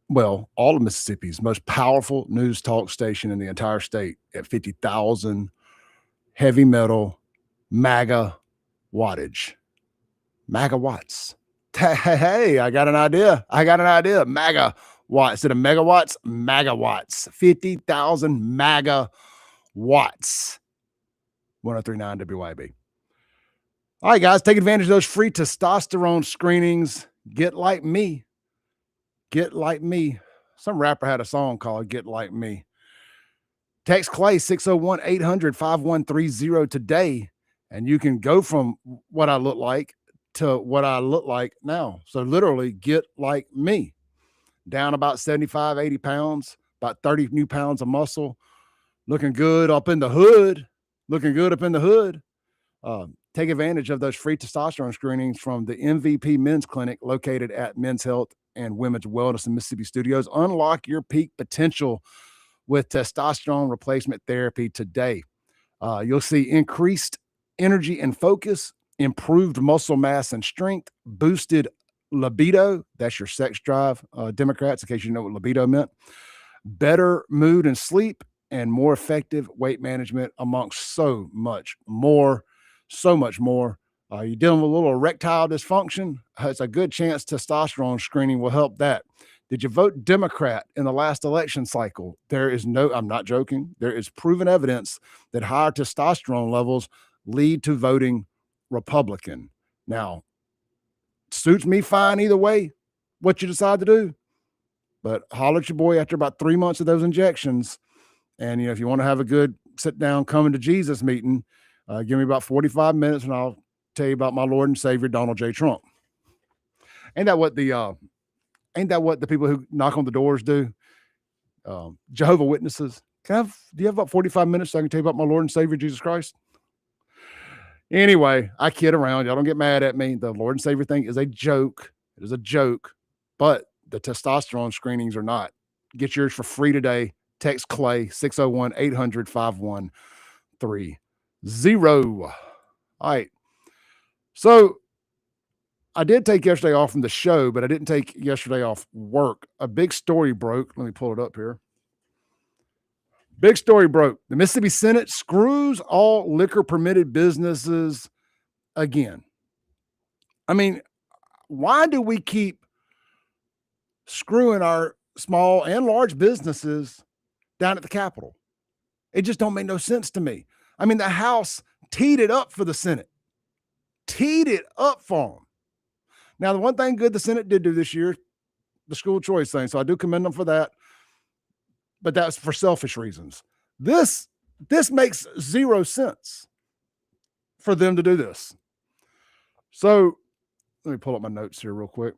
well, all of Mississippi's most powerful news talk station in the entire state at 50,000 heavy metal MAGA wattage. MAGA watts. Hey, I got an idea. MAGA watts. Instead of megawatts, MAGA watts. 50,000 MAGA watts. 103.9 WYB. All right, guys, take advantage of those free testosterone screenings. Get like me. Get like me. Some rapper had a song called Get Like Me. Text Clay 601-800-5130 today. And you can go from what I look like to what I look like now. So literally get like me. Down about 75, 80 pounds, about 30 new pounds of muscle. Looking good up in the hood. Take advantage of those free testosterone screenings from the MVP Men's Clinic located at Men's Health and Women's Wellness in Mississippi Studios. Unlock your peak potential with testosterone replacement therapy today. You'll see increased energy and focus, improved muscle mass and strength, boosted libido, that's your sex drive, Democrats, in case you know what libido meant, better mood and sleep, and more effective weight management, amongst so much more. You're dealing with a little erectile dysfunction, it's a good chance testosterone screening will help that. Did you vote Democrat in the last election cycle? I'm not joking, there is proven evidence that higher testosterone levels lead to voting Republican. Now, suits me fine either way, what you decide to do. But holler at your boy after about 3 months of those injections. And, if you want to have a good sit down, coming to Jesus meeting, give me about 45 minutes and I'll tell you about my Lord and Savior, Donald J. Trump. Ain't that what the people who knock on the doors do? Jehovah Witnesses. Do you have about 45 minutes so I can tell you about my Lord and Savior, Jesus Christ? Anyway, I kid around. Y'all don't get mad at me. The Lord and Savior thing is a joke. It is a joke, but the testosterone screenings are not. Get yours for free today. Text Clay, 601-800-5130. All right. So I did take yesterday off from the show, but I didn't take yesterday off work. A big story broke. Let me pull it up here. Big story broke. The Mississippi Senate screws all liquor permitted businesses again. I mean, why do we keep screwing our small and large businesses down at the Capitol? It just don't make no sense to me. I mean, the House teed it up for the Senate. Teed it up for them. Now, the one thing good the Senate did do this year, the school choice thing, so I do commend them for that. But that's for selfish reasons. This makes zero sense for them to do this. So let me pull up my notes here real quick.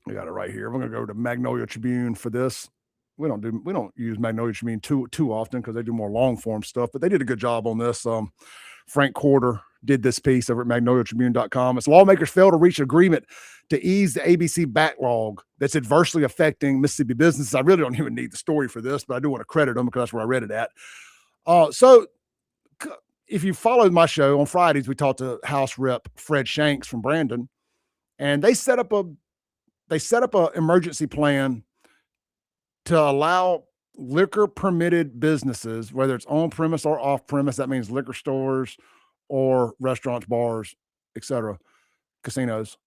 We got it right here. We're going to go to Magnolia Tribune for this. We don't use Magnolia Tribune too often because they do more long form stuff, but they did a good job on this. Frank Corder did this piece over at magnoliatribune.com. As lawmakers fail to reach agreement to ease the ABC backlog that's adversely affecting Mississippi businesses. I really don't even need the story for this, but I do want to credit them because that's where I read it at. So if you followed my show on Fridays, we talked to House Rep Fred Shanks from Brandon, and they set up a emergency plan to allow liquor permitted businesses, whether it's on premise or off premise, that means liquor stores or restaurants, bars, etc., casinos,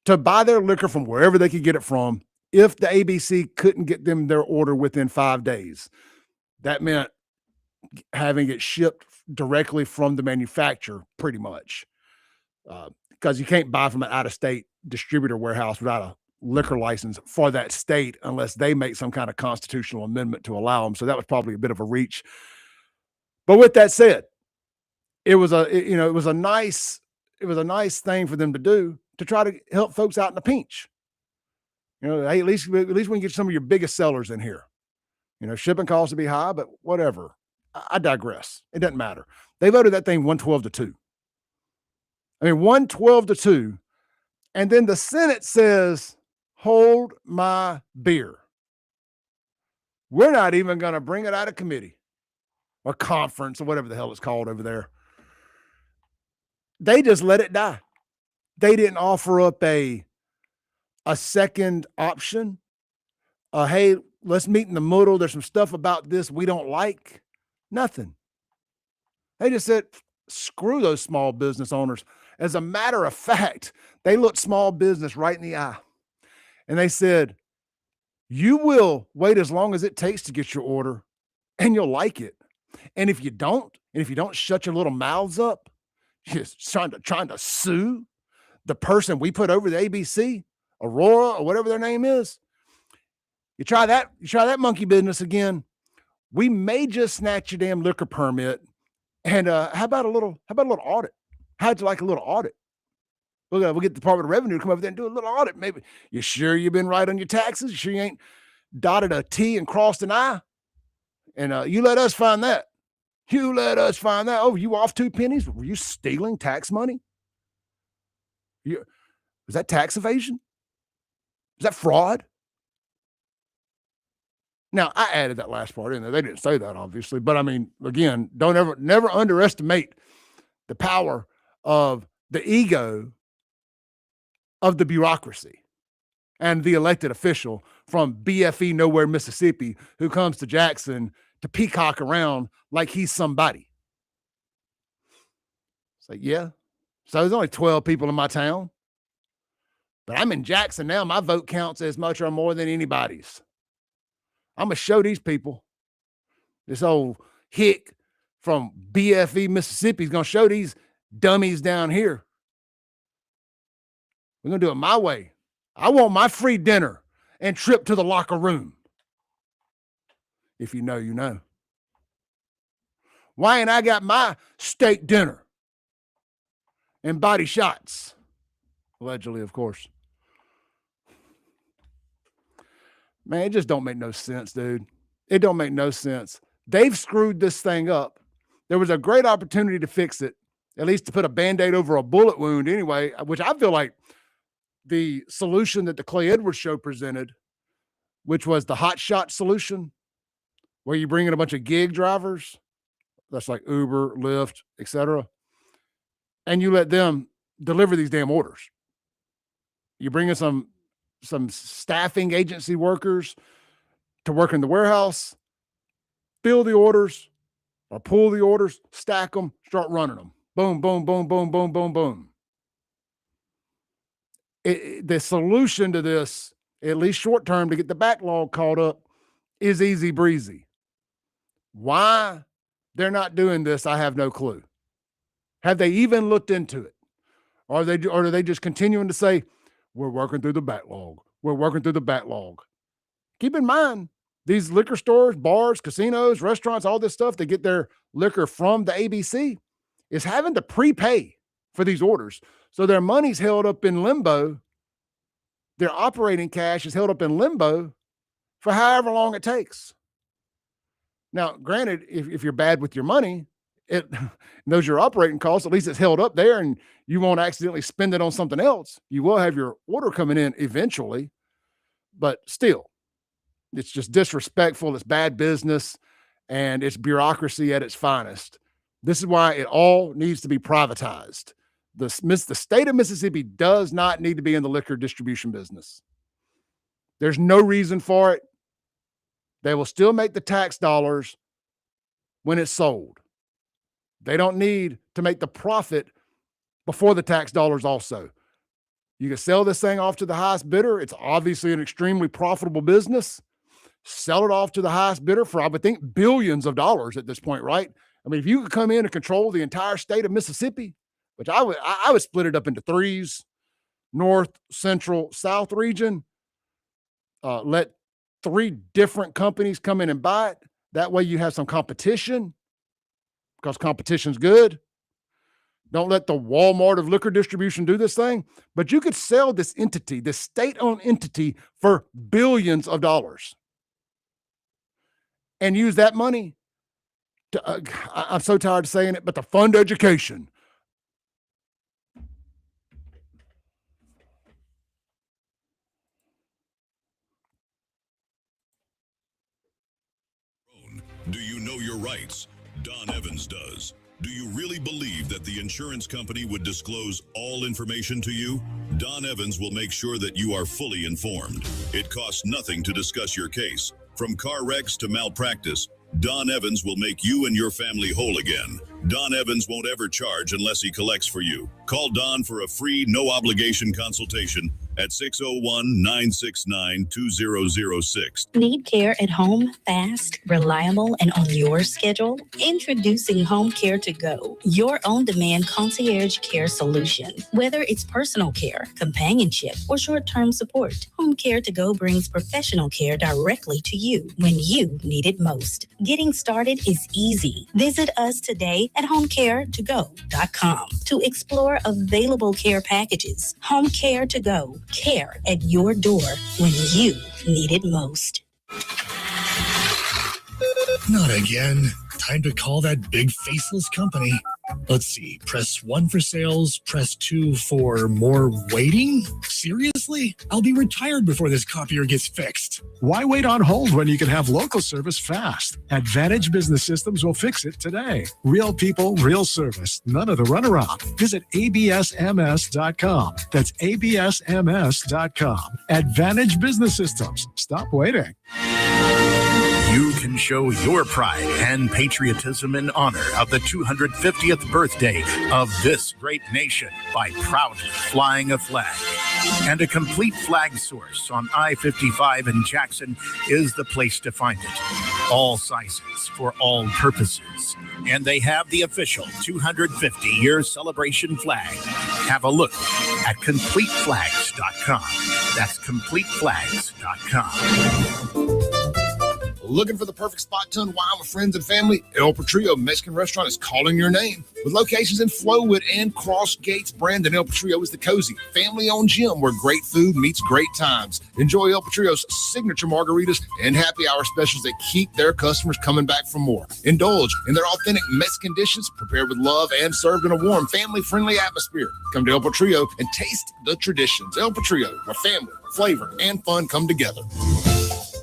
to buy their liquor from wherever they could get it from if the ABC couldn't get them their order within 5 days. That meant having it shipped directly from the manufacturer, pretty much, because you can't buy from an out-of-state distributor warehouse without a liquor license for that state unless they make some kind of constitutional amendment to allow them. So that was probably a bit of a reach. But with that said, it was a nice thing for them to do to try to help folks out in a pinch. Hey, at least we can get some of your biggest sellers in here. Shipping costs to be high, but whatever. I digress. It doesn't matter. They voted that thing 112-2. 112-2. And then the Senate says, hold my beer. We're not even going to bring it out of committee or conference or whatever the hell it's called over there. They just let it die. They didn't offer up a second option. Hey, let's meet in the middle. There's some stuff about this we don't like. Nothing. They just said, screw those small business owners. As a matter of fact, they looked small business right in the eye. And they said, you will wait as long as it takes to get your order and you'll like it. And if you don't shut your little mouths up, just trying to sue the person we put over the ABC, Aurora or whatever their name is, you try that monkey business again, we may just snatch your damn liquor permit. And how about a little audit? How'd you like a little audit? We'll get the Department of Revenue to come over there and do a little audit. Maybe you sure you've been right on your taxes? You sure you ain't dotted a T and crossed an I? And you let us find that. You let us find that. Oh, you off 2 pennies? Were you stealing tax money? Was that tax evasion? Is that fraud? Now, I added that last part in there. They didn't say that, obviously. But, again, never underestimate the power of the ego of the bureaucracy and the elected official from BFE nowhere, Mississippi, who comes to Jackson to peacock around like he's somebody. It's like, yeah. So there's only 12 people in my town, but I'm in Jackson now. My vote counts as much or more than anybody's. I'm going to show these people. This old hick from BFE, Mississippi is going to show these dummies down here. We're going to do it my way. I want my free dinner and trip to the locker room. If you know, you know. Why ain't I got my steak dinner and body shots? Allegedly, of course. Man, it just don't make no sense, dude. It don't make no sense. They've screwed this thing up. There was a great opportunity to fix it, at least to put a Band-Aid over a bullet wound anyway, which I feel like the solution that the Clay Edwards show presented, which was the hot shot solution, where you bring in a bunch of gig drivers, that's like Uber, Lyft, etc., and you let them deliver these damn orders. You bring in some staffing agency workers to work in the warehouse, fill the orders or pull the orders, stack them, start running them. Boom, boom, boom, boom, boom, boom, boom. The solution to this, at least short term, to get the backlog caught up is easy breezy. Why they're not doing this, I have no clue. Have they even looked into it? Or are they just continuing to say, we're working through the backlog. We're working through the backlog. Keep in mind, these liquor stores, bars, casinos, restaurants, all this stuff, they get their liquor from the ABC, is having to prepay for these orders. So their money's held up in limbo. Their operating cash is held up in limbo for however long it takes. Now, granted, if you're bad with your money, it knows your operating costs, at least it's held up there and you won't accidentally spend it on something else. You will have your order coming in eventually, but still, it's just disrespectful. It's bad business and it's bureaucracy at its finest. This is why it all needs to be privatized. The state of Mississippi does not need to be in the liquor distribution business. There's no reason for it. They will still make the tax dollars when it's sold. They don't need to make the profit before the tax dollars also. You can sell this thing off to the highest bidder. It's obviously an extremely profitable business. Sell it off to the highest bidder for, I would think, billions of dollars at this point, right? I mean, if you could come in and control the entire state of Mississippi, which I would split it up into threes, north, central, south region, let 3 different companies come in and buy it. That way you have some competition because competition's good. Don't let the Walmart of liquor distribution do this thing, but you could sell this entity, this state-owned entity, for billions of dollars and use that money to, I'm so tired of saying it, but to fund education. Do you know your rights? Don Evans does. Do you really believe that the insurance company would disclose all information to you? Don Evans will make sure that you are fully informed. It costs nothing to discuss your case. From car wrecks to malpractice, Don Evans will make you and your family whole again. Don Evans won't ever charge unless he collects for you. Call Don for a free, no-obligation consultation at 601-969-2006. Need care at home, fast, reliable, and on your schedule? Introducing Home Care to Go, your on-demand concierge care solution. Whether it's personal care, companionship, or short-term support, Home Care to Go brings professional care directly to you when you need it most. Getting started is easy. Visit us today at homecaretogo.com to explore available care packages. Home Care to Go. Care at your door when you need it most. Not again. Time to call that big faceless company. Let's see. Press 1 for sales, press 2 for more waiting? Seriously? I'll be retired before this copier gets fixed. Why wait on hold when you can have local service fast? Advantage Business Systems will fix it today. Real people, real service. None of the runaround. Visit absms.com. That's absms.com. Advantage Business Systems. Stop waiting. You can show your pride and patriotism in honor of the 250th birthday of this great nation by proudly flying a flag. And a complete flag source on I-55 in Jackson is the place to find it. All sizes for all purposes. And they have the official 250-year celebration flag. Have a look at CompleteFlags.com. That's CompleteFlags.com. Looking for the perfect spot to unwind with friends and family? El Patrio Mexican Restaurant is calling your name. With locations in Flowood and Cross Gates, Brandon, El Patrio is the cozy, family-owned gym where great food meets great times. Enjoy El Patrio's signature margaritas and happy hour specials that keep their customers coming back for more. Indulge in their authentic Mexican dishes prepared with love and served in a warm, family-friendly atmosphere. Come to El Patrio and taste the traditions. El Patrio, where family, flavor, and fun come together.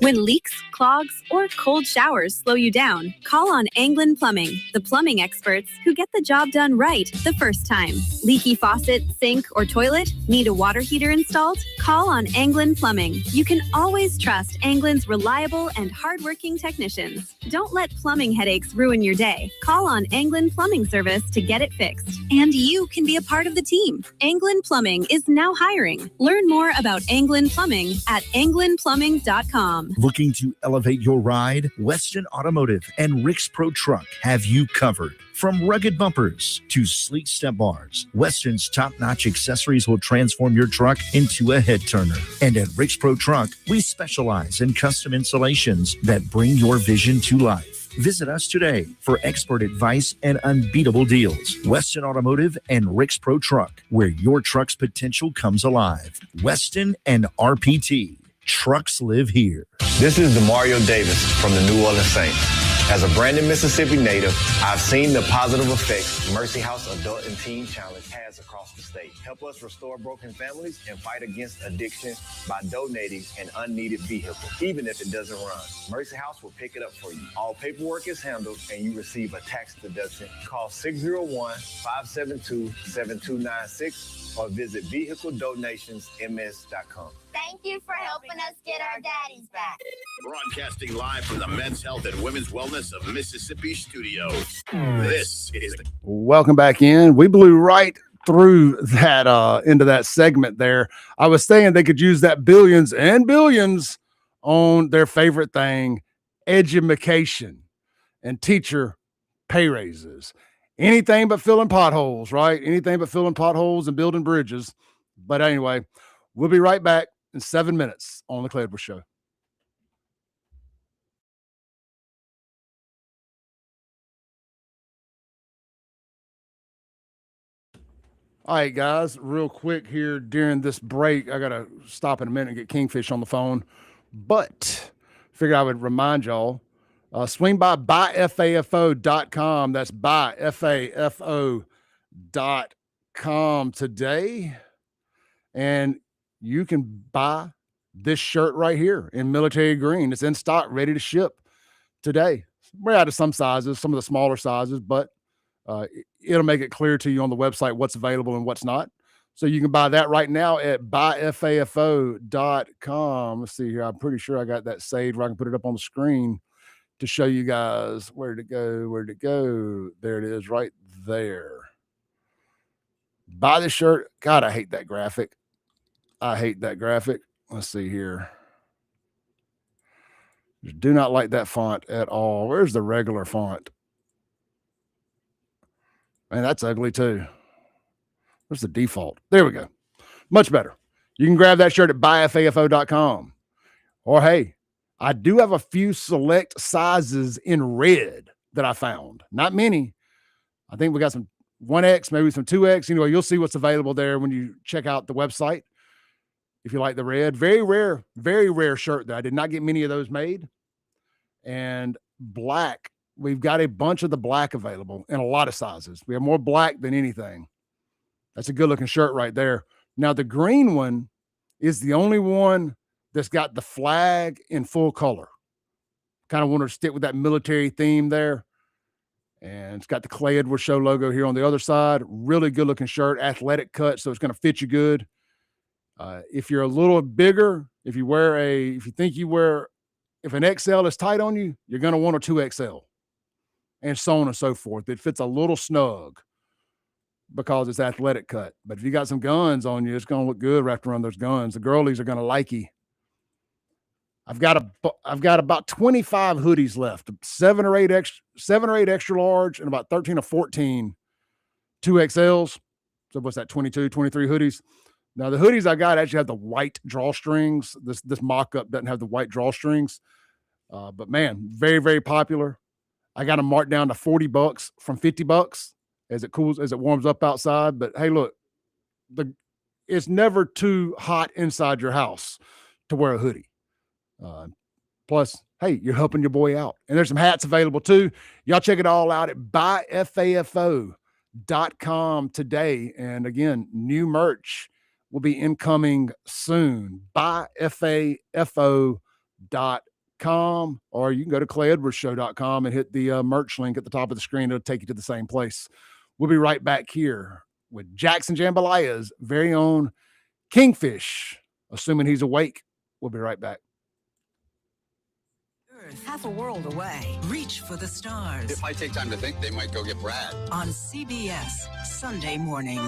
When leaks, clogs, or cold showers slow you down, call on Anglin Plumbing, the plumbing experts who get the job done right the first time. Leaky faucet, sink, or toilet? Need a water heater installed? Call on Anglin Plumbing. You can always trust Anglin's reliable and hardworking technicians. Don't let plumbing headaches ruin your day. Call on Anglin Plumbing Service to get it fixed. And you can be a part of the team. Anglin Plumbing is now hiring. Learn more about Anglin Plumbing at anglinplumbing.com. Looking to elevate your ride? Weston Automotive and Rick's Pro Truck have you covered. From rugged bumpers to sleek step bars, Weston's top-notch accessories will transform your truck into a head-turner. And at Rick's Pro Truck, we specialize in custom installations that bring your vision to life. Visit us today for expert advice and unbeatable deals. Weston Automotive and Rick's Pro Truck, where your truck's potential comes alive. Weston and RPT. Trucks live here. This is Demario Davis from the New Orleans Saints. As a Brandon, Mississippi native, I've seen the positive effects Mercy House Adult and Teen Challenge has across the state. Help us restore broken families and fight against addiction by donating an unneeded vehicle, even if it doesn't run. Mercy House will pick it up for you. All paperwork is handled and you receive a tax deduction. Call 601-572-7296 or visit vehicledonationsms.com. Thank you for helping us get our daddies back. Broadcasting live from the Men's Health and Women's Wellness of Mississippi studios. This is the... Welcome back in. We blew right through that into that segment there. I was saying they could use that billions and billions on their favorite thing, education and teacher pay raises. Anything but filling potholes, right? Anything but filling potholes and building bridges. But anyway, we'll be right back in 7 minutes on the Clayton Show. All right, guys, real quick here during this break, I got to stop in a minute and get Kingfish on the phone, but figured I would remind y'all, swing by buyfafo.com. That's buyfafo.com today, and you can buy this shirt right here in military green. It's in stock, ready to ship today. We're out of some sizes, some of the smaller sizes, but it'll make it clear to you on the website what's available and what's not. So you can buy that right now at buyfafo.com. Let's see here. I'm pretty sure I got that saved where I can put it up on the screen to show you guys where to go, where to go. There it is right there. Buy the shirt. God, I hate that graphic. I hate that graphic. Let's see here. Do not like that font at all. Where's the regular font? Man, that's ugly too. Where's the default? There we go. Much better. You can grab that shirt at buyfafo.com. Or hey, I do have a few select sizes in red that I found. Not many. I think we got some 1X, maybe some 2X. Anyway, you'll see what's available there when you check out the website. If you like the red, very rare shirt that I did not get many of those made. And black we've got a bunch of the black available in a lot of sizes. We have more black than anything. That's a good looking shirt right there. Now the green one is the only one that's got the flag in full color. Kind of want to stick with that military theme there. And it's got the Clay Edwards Show logo here on the other side. Really good looking shirt, athletic cut, so it's going to fit you good. If you're a little bigger, if an XL is tight on you, you're going to want a 2XL, and so on and so forth. It fits a little snug because it's athletic cut. But if you got some guns on you, it's going to look good wrapped around those guns. The girlies are going to like you. I've got about 25 hoodies left, 7 or 8 extra large, and about 13 or 14 2XLs. So what's that, 22, 23 hoodies? Now the hoodies I got actually have the white drawstrings. This mock-up doesn't have the white drawstrings. But man, very, very popular. I got them marked down to $40 from $50 as it warms up outside. But hey, look, it's never too hot inside your house to wear a hoodie. Plus, hey, you're helping your boy out. And there's some hats available too. Y'all check it all out at buyfafo.com today. And again, new merch will be incoming soon. Buyfafo.com, or you can go to clayedwardsshow.com and hit the merch link at the top of the screen. It'll take you to the same place. We'll be right back here with Jackson Jambalaya's very own Kingfish, assuming he's awake. We'll be right back. Half a world away. Reach for the stars. If I take time to think, they might go get Brad. On CBS, Sunday morning.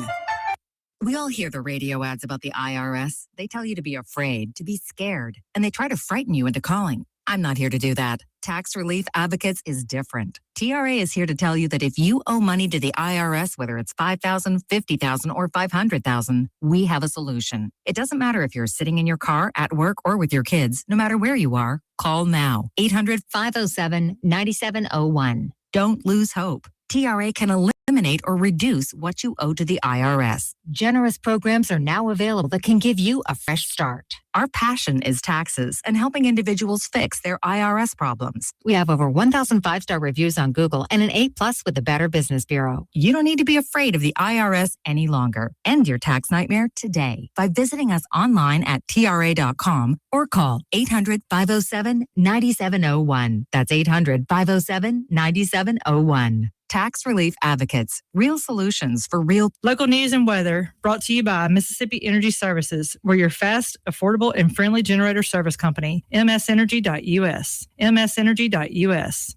We all hear the radio ads about the IRS. They tell you to be afraid, to be scared, and they try to frighten you into calling. I'm not here to do that. Tax Relief Advocates is different. TRA is here to tell you that if you owe money to the IRS, whether it's $5,000, $50,000, or $500,000, we have a solution. It doesn't matter if you're sitting in your car, at work, or with your kids. No matter where you are, call now. 800-507-9701. Don't lose hope. TRA can eliminate or reduce what you owe to the IRS. Generous programs are now available that can give you a fresh start. Our passion is taxes and helping individuals fix their IRS problems. We have over 1,000 5-star reviews on Google and an A+ with the Better Business Bureau. You don't need to be afraid of the IRS any longer. End your tax nightmare today by visiting us online at TRA.com or call 800-507-9701. That's 800-507-9701. Tax Relief Advocates, real solutions for real. Local news and weather brought to you by Mississippi Energy Services. We're your fast, affordable, and friendly generator service company. msenergy.us. msenergy.us.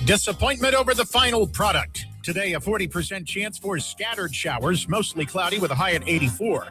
Disappointment over the final product. Today, a 40% chance for scattered showers, mostly cloudy with a high at 84.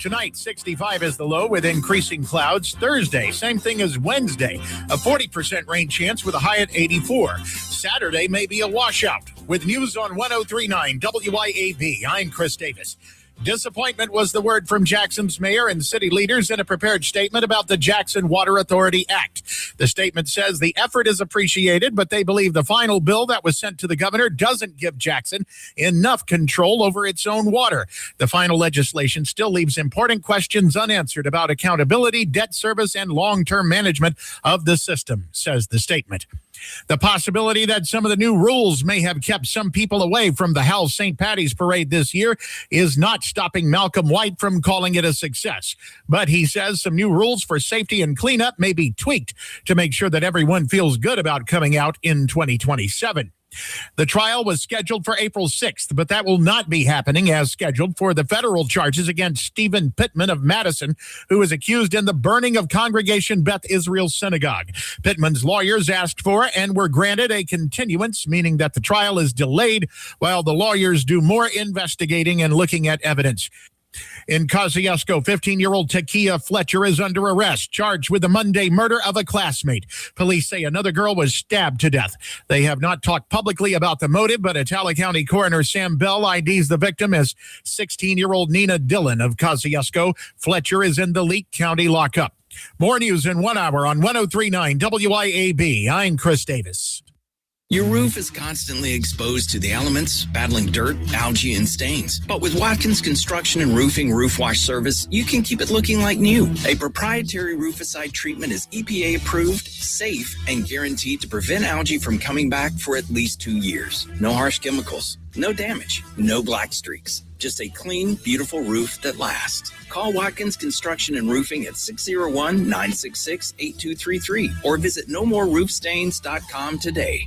Tonight, 65 is the low with increasing clouds. Thursday, same thing as Wednesday, a 40% rain chance with a high at 84. Saturday may be a washout. With news on 103.9 WIAB, I'm Chris Davis. Disappointment was the word from Jackson's mayor and city leaders in a prepared statement about the Jackson Water Authority Act. The statement says the effort is appreciated, but they believe the final bill that was sent to the governor doesn't give Jackson enough control over its own water. The final legislation still leaves important questions unanswered about accountability, debt service, and long-term management of the system, says the statement. The possibility that some of the new rules may have kept some people away from the Hal St. Patty's Parade this year is not stopping Malcolm White from calling it a success. But he says some new rules for safety and cleanup may be tweaked to make sure that everyone feels good about coming out in 2027. The trial was scheduled for April 6th, but that will not be happening as scheduled for the federal charges against Stephen Pittman of Madison, who is accused in the burning of Congregation Beth Israel Synagogue. Pittman's lawyers asked for and were granted a continuance, meaning that the trial is delayed while the lawyers do more investigating and looking at evidence. In Kosciuszko, 15-year-old Takia Fletcher is under arrest, charged with the Monday murder of a classmate. Police say another girl was stabbed to death. They have not talked publicly about the motive, but Atala County Coroner Sam Bell IDs the victim as 16-year-old Nina Dillon of Kosciuszko. Fletcher is in the Leake County lockup. More news in 1 hour on 103.9 WIAB. I'm Chris Davis. Your roof is constantly exposed to the elements, battling dirt, algae, and stains. But with Watkins Construction and Roofing Roof Wash Service, you can keep it looking like new. A proprietary rooficide treatment is EPA approved, safe, and guaranteed to prevent algae from coming back for at least 2 years. No harsh chemicals, no damage, no black streaks. Just a clean, beautiful roof that lasts. Call Watkins Construction and Roofing at 601-966-8233 or visit nomoreroofstains.com today.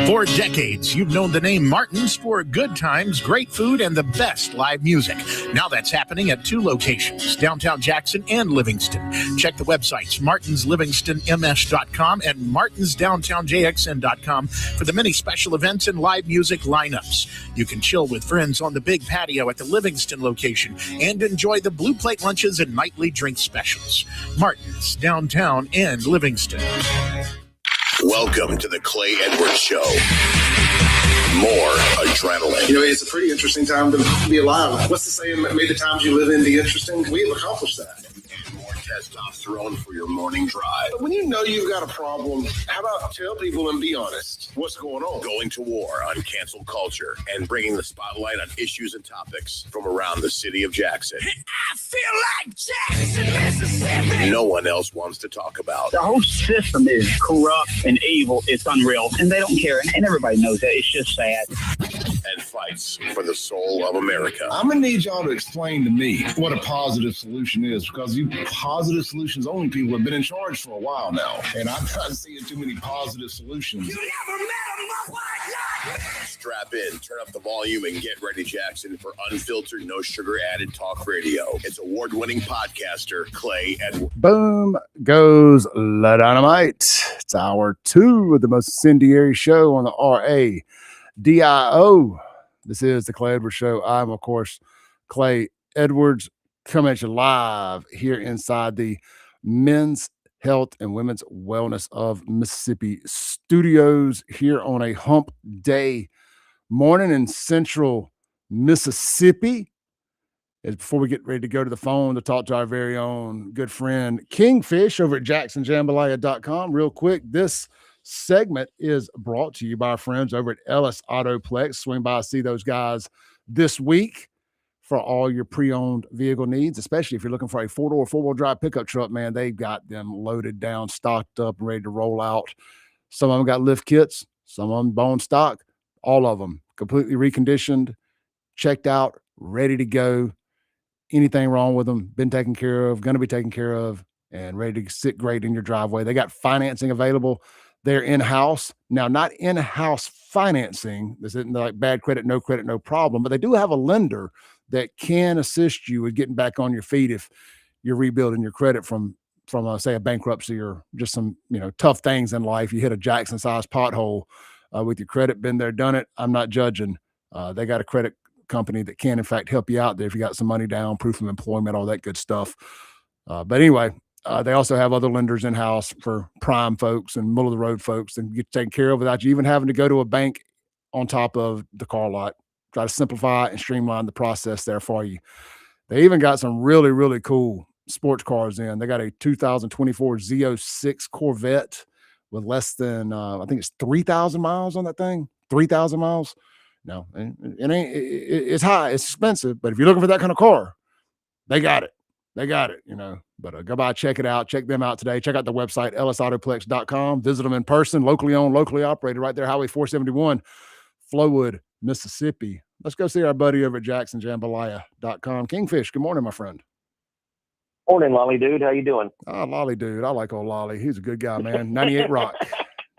For decades, you've known the name Martin's for good times, great food, and the best live music. Now that's happening at 2 locations, downtown Jackson and Livingston. Check the websites, martinslivingstonms.com and martinsdowntownjxn.com for the many special events and live music lineups. You can chill with friends on the big patio at the Livingston location and enjoy the blue plate lunches and nightly drink specials. Martin's, downtown and Livingston. Welcome to the Clay Edwards Show. More adrenaline. You know, it's a pretty interesting time to be alive. What's the saying? May the times you live in be interesting. We have accomplished that. And more testosterone for your morning drive. But when you know you've got a problem, how about tell people and be honest? What's going on? Going to war on cancel culture and bringing the spotlight on issues and topics from around the city of Jackson. I feel like Jackson, Mississippi. No one else wants to talk about. The whole system is corrupt and evil. It's unreal. And they don't care. And everybody knows that. It's just sad. And fights for the soul of America. I'm going to need y'all to explain to me what a positive solution is, because you positive solutions only people have been in charge for a while now. And I'm not seeing too many positive solutions. You never met a muck like that. Strap in, turn up the volume, and get ready, Jackson, for unfiltered, no sugar added talk radio. It's award-winning podcaster Clay Edwards. Boom goes La Dynamite. It's hour 2 of the most incendiary show on the RADIO. This is the Clay Edwards Show. I'm, of course, Clay Edwards, coming at you live here inside the Men's Health and Women's Wellness of Mississippi studios here on a hump day morning in central Mississippi. Before we get ready to go to the phone to talk to our very own good friend Kingfish over at jacksonjambalaya.com, real quick, this segment is brought to you by our friends over at Ellis Autoplex. Swing by, see those guys this week for all your pre-owned vehicle needs, especially if you're looking for a 4-door, 4-wheel drive pickup truck. Man, they've got them loaded down, stocked up, and ready to roll out. Some of them got lift kits, some of them bone stock, all of them completely reconditioned, checked out, ready to go. Anything wrong with them, been taken care of, going to be taken care of, and ready to sit great in your driveway. They got financing available. They're in-house. Now, not in-house financing. This isn't like bad credit, no problem, but they do have a lender that can assist you with getting back on your feet if you're rebuilding your credit from say a bankruptcy or just some, tough things in life. You hit a Jackson-sized pothole with your credit, been there, done it. I'm not judging. They got a credit company that can in fact help you out there if you got some money down, proof of employment, all that good stuff. But anyway, they also have other lenders in-house for prime folks and middle of the road folks and get taken care of without you even having to go to a bank on top of the car lot. Try to simplify and streamline the process there for you. They even got some really, really cool sports cars in. They got a 2024 Z06 Corvette with less than, I think it's 3,000 miles on that thing. 3,000 miles. No, it's high, it's expensive, but if you're looking for that kind of car, they got it. But go by, check it out. Check them out today. Check out the website, ellisautoplex.com. Visit them in person, locally owned, locally operated, right there, Highway 471, Flowood, Mississippi. Let's go see our buddy over at jacksonjambalaya.com. Kingfish, good morning, my friend. Morning, Lolly dude. How you doing? Oh, Lolly dude. I like old Lolly. He's a good guy, man. 98 Rock.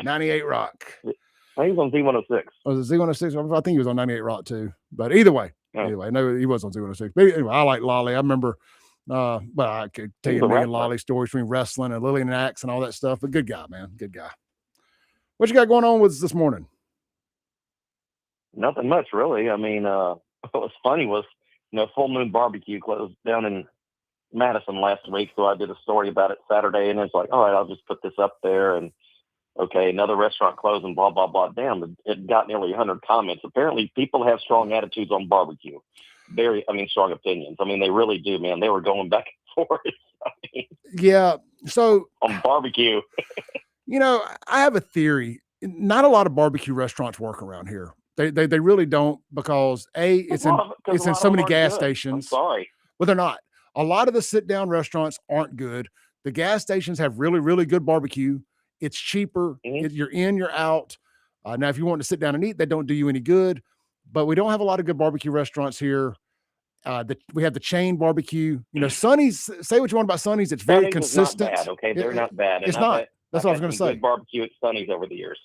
98 Rock. He was on Z106. Was it Z106? I think he was on 98 Rock too. But either way, no, he was on Z106. But anyway, I like Lolly. I remember, I could tell you a million Lolly stories between wrestling and Lillian Axe and all that stuff. But good guy, man. Good guy. What you got going on with us this morning? Nothing much, really. I mean, what was funny was, Full Moon Barbecue closed down in Madison last week. So I did a story about it Saturday, and it's like, all right, I'll just put this up there. And okay, another restaurant closed and blah, blah, blah. Damn, it got nearly 100 comments. Apparently, people have strong attitudes on barbecue. Strong opinions. They really do, man. They were going back and forth. Yeah. So on barbecue. I have a theory. Not a lot of barbecue restaurants work around here. They really don't, because it's in so many gas stations. I'm sorry. Well, they're not. A lot of the sit down restaurants aren't good. The gas stations have really, really good barbecue. It's cheaper. You're in, you're out. Now, if you want to sit down and eat, they don't do you any good. But we don't have a lot of good barbecue restaurants here. We have the chain barbecue. Sonny's. Say what you want about Sonny's. It's very Sonny's consistent. is not bad, okay? They're not bad. It's And not. That's what I was going to say. Good barbecue at Sonny's over the years.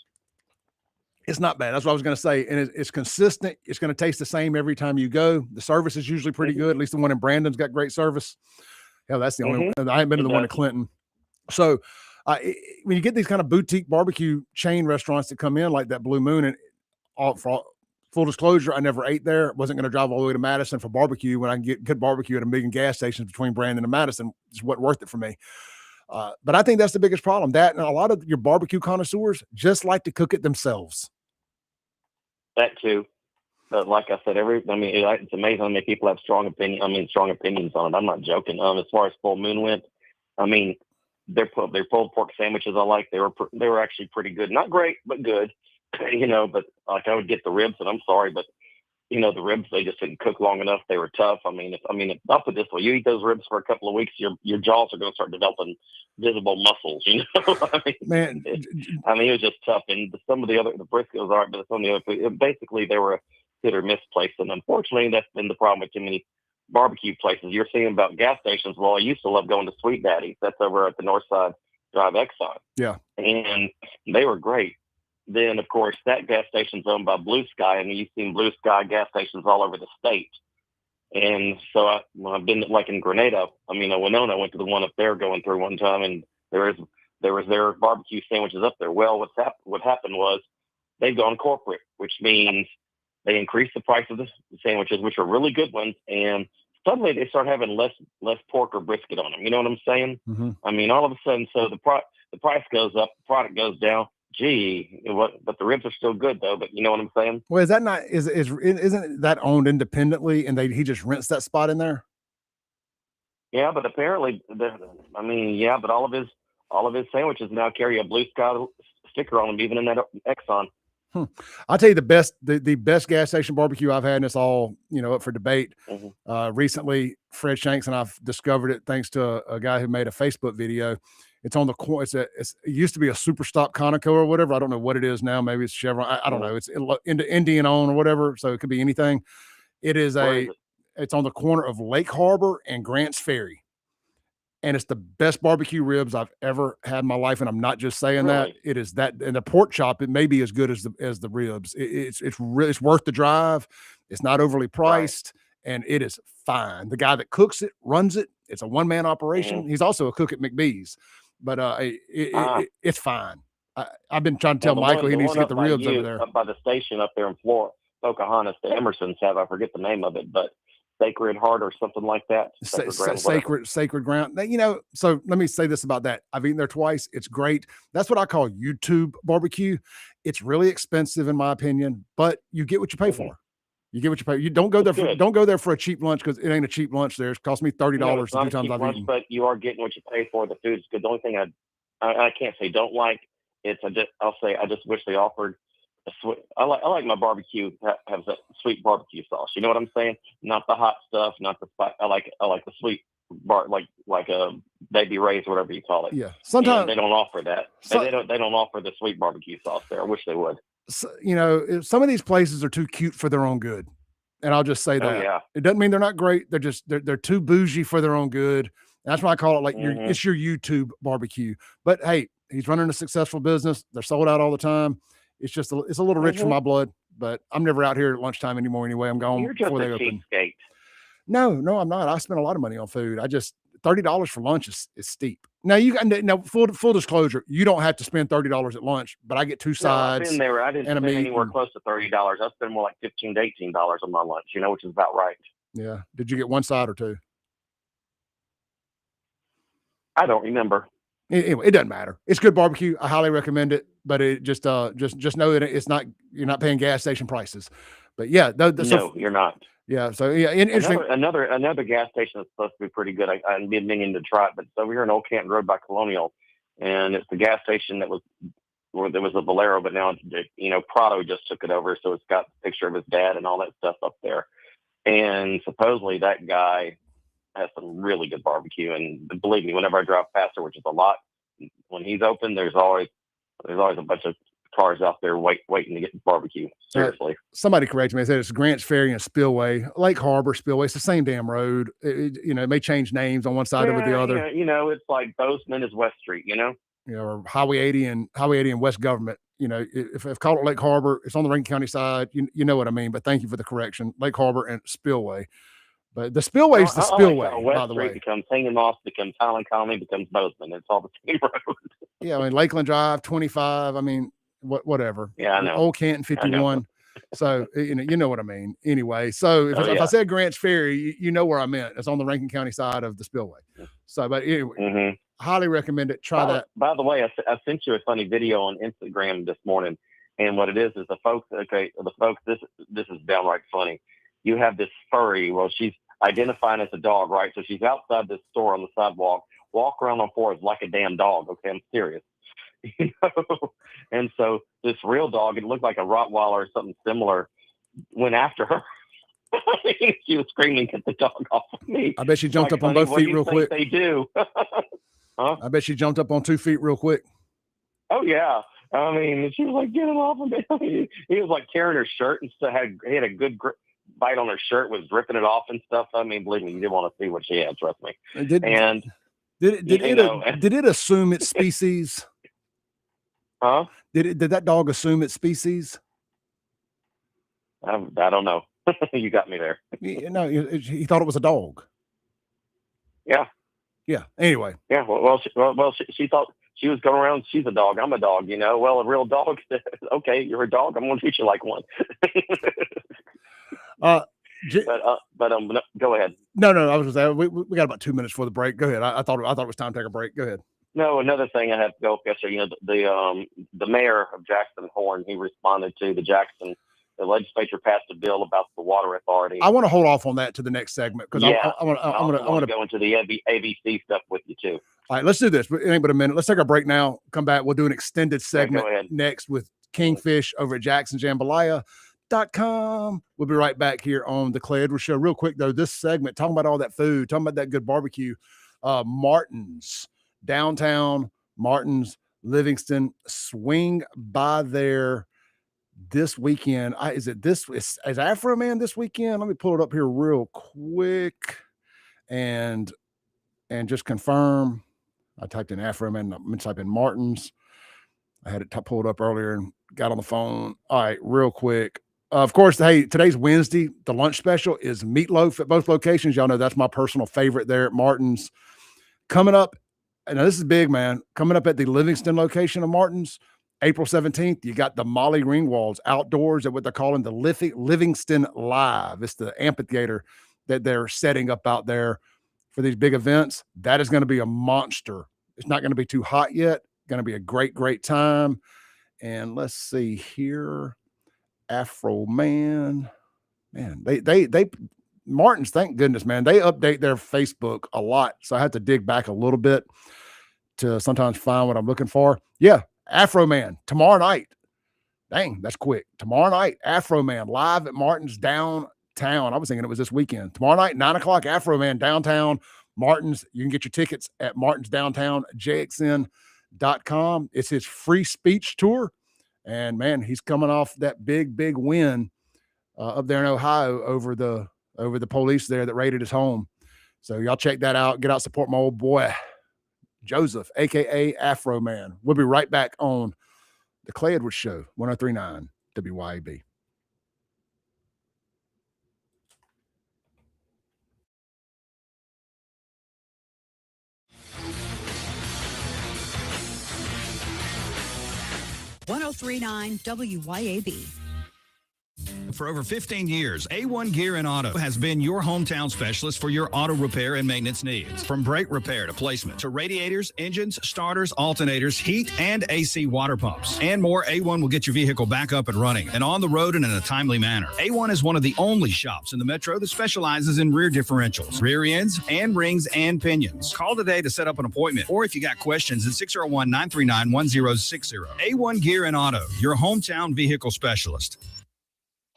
It's not bad. That's what I was going to say. And it's consistent. It's going to taste the same every time you go. The service is usually pretty good. At least the one in Brandon's got great service. Hell, that's the only one. I haven't been to the one in Clinton. So when you get these kind of boutique barbecue chain restaurants that come in like that Blue Moon, and for full disclosure, I never ate there. Wasn't going to drive all the way to Madison for barbecue when I can get good barbecue at a million gas stations between Brandon and Madison. It's wasn't worth it for me. But I think that's the biggest problem. That, and a lot of your barbecue connoisseurs just like to cook it themselves. That too. But like I said, it's amazing how many people have strong opinions on it. I'm not joking. As far as Full Moon went, their pulled pork sandwiches I like. They were actually pretty good. Not great, but good. But like I would get the ribs, and I'm sorry, but the ribs, they just didn't cook long enough. They were tough. I'll put it this way: you eat those ribs for a couple of weeks, your jaws are going to start developing visible muscles. Man, it was just tough. And some of the briskets aren't, but some of the other, basically they were a hit or miss place. And unfortunately, that's been the problem with too many barbecue places. You're seeing about gas stations. Well, I used to love going to Sweet Daddy's. That's over at the North Side Drive Exxon. Yeah, and they were great. Then, of course, that gas station's owned by Blue Sky, and you've seen Blue Sky gas stations all over the state. And so when I've been like in Grenada, Winona, I went to the one up there going through one time, and there was their barbecue sandwiches up there. Well, what happened was they've gone corporate, which means they increased the price of the sandwiches, which are really good ones, and suddenly they start having less pork or brisket on them. You know what I'm saying? Mm-hmm. All of a sudden, so the price goes up, the product goes down. Gee, but the ribs are still good though. But you know what I'm saying? Well, is that not isn't that owned independently, and he just rents that spot in there? Yeah, but apparently, but all of his sandwiches now carry a Blue Sky sticker on them, even in that Exxon. I'll tell you the best gas station barbecue I've had, and it's all up for debate. Recently, Fred Shanks and I've discovered it thanks to a guy who made a Facebook video. It's on the corner. It used to be a Super Stock Conoco or whatever. I don't know what it is now. Maybe it's Chevron. I don't know. It's Indian owned or whatever. So it could be anything. It's on the corner of Lake Harbor and Grants Ferry. And it's the best barbecue ribs I've ever had in my life. And I'm not just saying that. It is that. And the pork chop, it may be as good as the ribs. It's worth the drive. It's not overly priced. And it is fine. The guy that cooks it, runs it. It's a one-man operation. He's also a cook at McBee's. But it's fine. I've been trying to tell Michael he needs to get the ribs over there. Up by the station up there in Florida, Pocahontas, the Emersons have, I forget the name of it, but Sacred Heart or something like that. Sacred Ground. So let me say this about that. I've eaten there twice. It's great. That's what I call YouTube barbecue. It's really expensive in my opinion, but you get what you pay for. You get what you pay. You don't go there. Don't go there for a cheap lunch because it ain't a cheap lunch. There, it cost me $30 the 2 times I've eaten. But you are getting what you pay for. The food's good. The only thing I can't say don't like it's I'll say I just wish they offered a sweet. I like my barbecue has a sweet barbecue sauce. You know what I'm saying? Not the hot stuff, not the spice. I like the sweet like a Baby Ray's, whatever you call it. Yeah. Sometimes they don't offer that. They don't offer the sweet barbecue sauce there. I wish they would. So, some of these places are too cute for their own good. And I'll just say that. Yeah. It doesn't mean they're not great. They're too bougie for their own good. That's why I call it like it's your YouTube barbecue. But hey, he's running a successful business. They're sold out all the time. It's just it's a little rich for my blood, but I'm never out here at lunchtime anymore anyway. I'm gone before they open. Cheapskate. No, I'm not. I spend a lot of money on food. I just $30 for lunch is steep. Now full disclosure, you don't have to spend $30 at lunch, but I get 2 sides. I've been there. I didn't spend anywhere close to $30. I spend more like $15 to $18 on my lunch, which is about right. Yeah. Did you get 1 side or 2? I don't remember. Anyway, it doesn't matter. It's good barbecue. I highly recommend it, but it just know that it's not, you're not paying gas station prices. But yeah, no, you're not. Yeah. So yeah, interesting. Another gas station that's supposed to be pretty good. I've been meaning to try it, but it's over here in Old Canton Road by Colonial. and it's the gas station that was where there was a Valero, but now, Prado just took it over. So it's got a picture of his dad and all that stuff up there. And supposedly that guy has some really good barbecue. And believe me, whenever I drive past there, which is a lot, when he's open, there's always a bunch of cars out there waiting to get barbecue. Seriously. Somebody corrected me. I said it's Grants Ferry and Spillway, Lake Harbor Spillway. It's the same damn road. It may change names on one side over the other. It's like Bozeman is West Street, or Highway 80 and West Government. If called it Lake Harbor, it's on the Rankin County side. You know what I mean. But thank you for the correction. Lake Harbor and Spillway. But the Spillway is the Spillway, West by the Street way. Becomes Hanging Moss, becomes Highland Colony, becomes Bozeman. It's all the same road. Yeah, I mean Lakeland Drive 25. I mean, whatever. Yeah, I know. Old Canton 51. So you know what I mean. Anyway, so if I said Grants Ferry, you know where I meant. It's on the Rankin County side of the Spillway. So, but anyway, highly recommend it. Try that. By the way, I sent you a funny video on Instagram this morning, and what it is the folks. Okay, the folks. This is downright funny. You have this furry. Well, she's identifying as a dog, right? So she's outside this store on the sidewalk, walk around on fours like a damn dog. Okay, I'm serious. And so this real dog, it looked like a Rottweiler or something similar, went after her. She was screaming, "Get the dog off of me!" I bet she jumped up on both feet real quick. They do. Huh? I bet she jumped up on 2 feet real quick. Oh yeah. I mean, she was like, "Get him off of me!" He was like tearing her shirt and stuff. He had a good bite on her shirt, was ripping it off and stuff. I mean, believe me, you didn't want to see what she had. Trust me. Did it assume its species? Huh? Did that dog assume its species? I don't know. You got me there. He thought it was a dog. Yeah. Yeah. Anyway. Yeah. Well, she thought she was going around. She's a dog. I'm a dog. Well, a real dog. Okay, you're a dog. I'm going to treat you like one. Go ahead. No. I was going to say we got about 2 minutes for the break. Go ahead. I thought it was time to take a break. Go ahead. No, another thing I had to go yesterday. The mayor of Jackson Horn, he responded to the legislature passed a bill about the water authority. I want to hold off on that to the next segment because I want to go into the ABC stuff with you too. All right, let's do this. It ain't but a minute. Let's take a break now. Come back. We'll do an extended segment next with Kingfish over at JacksonJambalaya.com. We'll be right back here on the Clay Edwards Show. Real quick though, this segment talking about all that food, talking about that good barbecue. Martin's downtown, Martin's, Livingston. Swing by there this weekend. Is Afro Man this weekend? Let me pull it up here real quick and just confirm. I typed in Afro Man. I'm going to type in Martin's. I had it pulled up earlier and got on the phone. All right, real quick. Of course, hey, today's Wednesday. The lunch special is meatloaf at both locations. Y'all know that's my personal favorite there at Martin's. Coming up, now this is big, man. Coming up at the Livingston location of Martin's, April 17th, you got the Molly Ringwalds outdoors at what they're calling the Livingston Live. It's the amphitheater that they're setting up out there for these big events. That is going to be a monster. It's not going to be too hot yet. Going to be a great, great time. And let's see here. Afro Man. Man, they Martin's, thank goodness, man. They update their Facebook a lot. So I have to dig back a little bit to sometimes find what I'm looking for. Yeah, Afro Man tomorrow night. Dang, that's quick. Tomorrow night, Afro Man live at Martin's downtown. I was thinking it was this weekend. Tomorrow night, 9:00, Afro Man downtown Martin's. You can get your tickets at Martin's downtown, JXN.com. It's his free speech tour. And man, he's coming off that big, big win up there in Ohio over the police there that raided his home. So y'all check that out. Get out, support my old boy, Joseph, a.k.a. Afro Man. We'll be right back on the Clay Edwards Show, 103.9 WYAB. .1039 WYAB. For over 15 years, A1 Gear and Auto has been your hometown specialist for your auto repair and maintenance needs. From brake repair to placement, to radiators, engines, starters, alternators, heat, and AC water pumps, and more, A1 will get your vehicle back up and running and on the road and in a timely manner. A1 is one of the only shops in the metro that specializes in rear differentials, rear ends, and rings and pinions. Call today to set up an appointment, or if you got questions, at 601-939-1060. A1 Gear and Auto, your hometown vehicle specialist.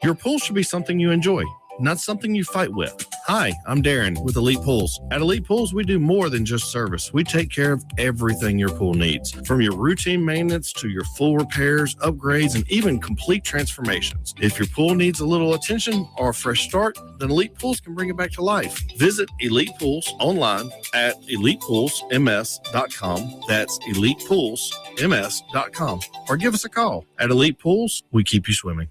Your pool should be something you enjoy, not something you fight with. Hi, I'm Darren with Elite Pools. At Elite Pools, we do more than just service. We take care of everything your pool needs, from your routine maintenance to your full repairs, upgrades, and even complete transformations. If your pool needs a little attention or a fresh start, then Elite Pools can bring it back to life. Visit Elite Pools online at elitepoolsms.com. That's elitepoolsms.com. Or give us a call. At Elite Pools, we keep you swimming.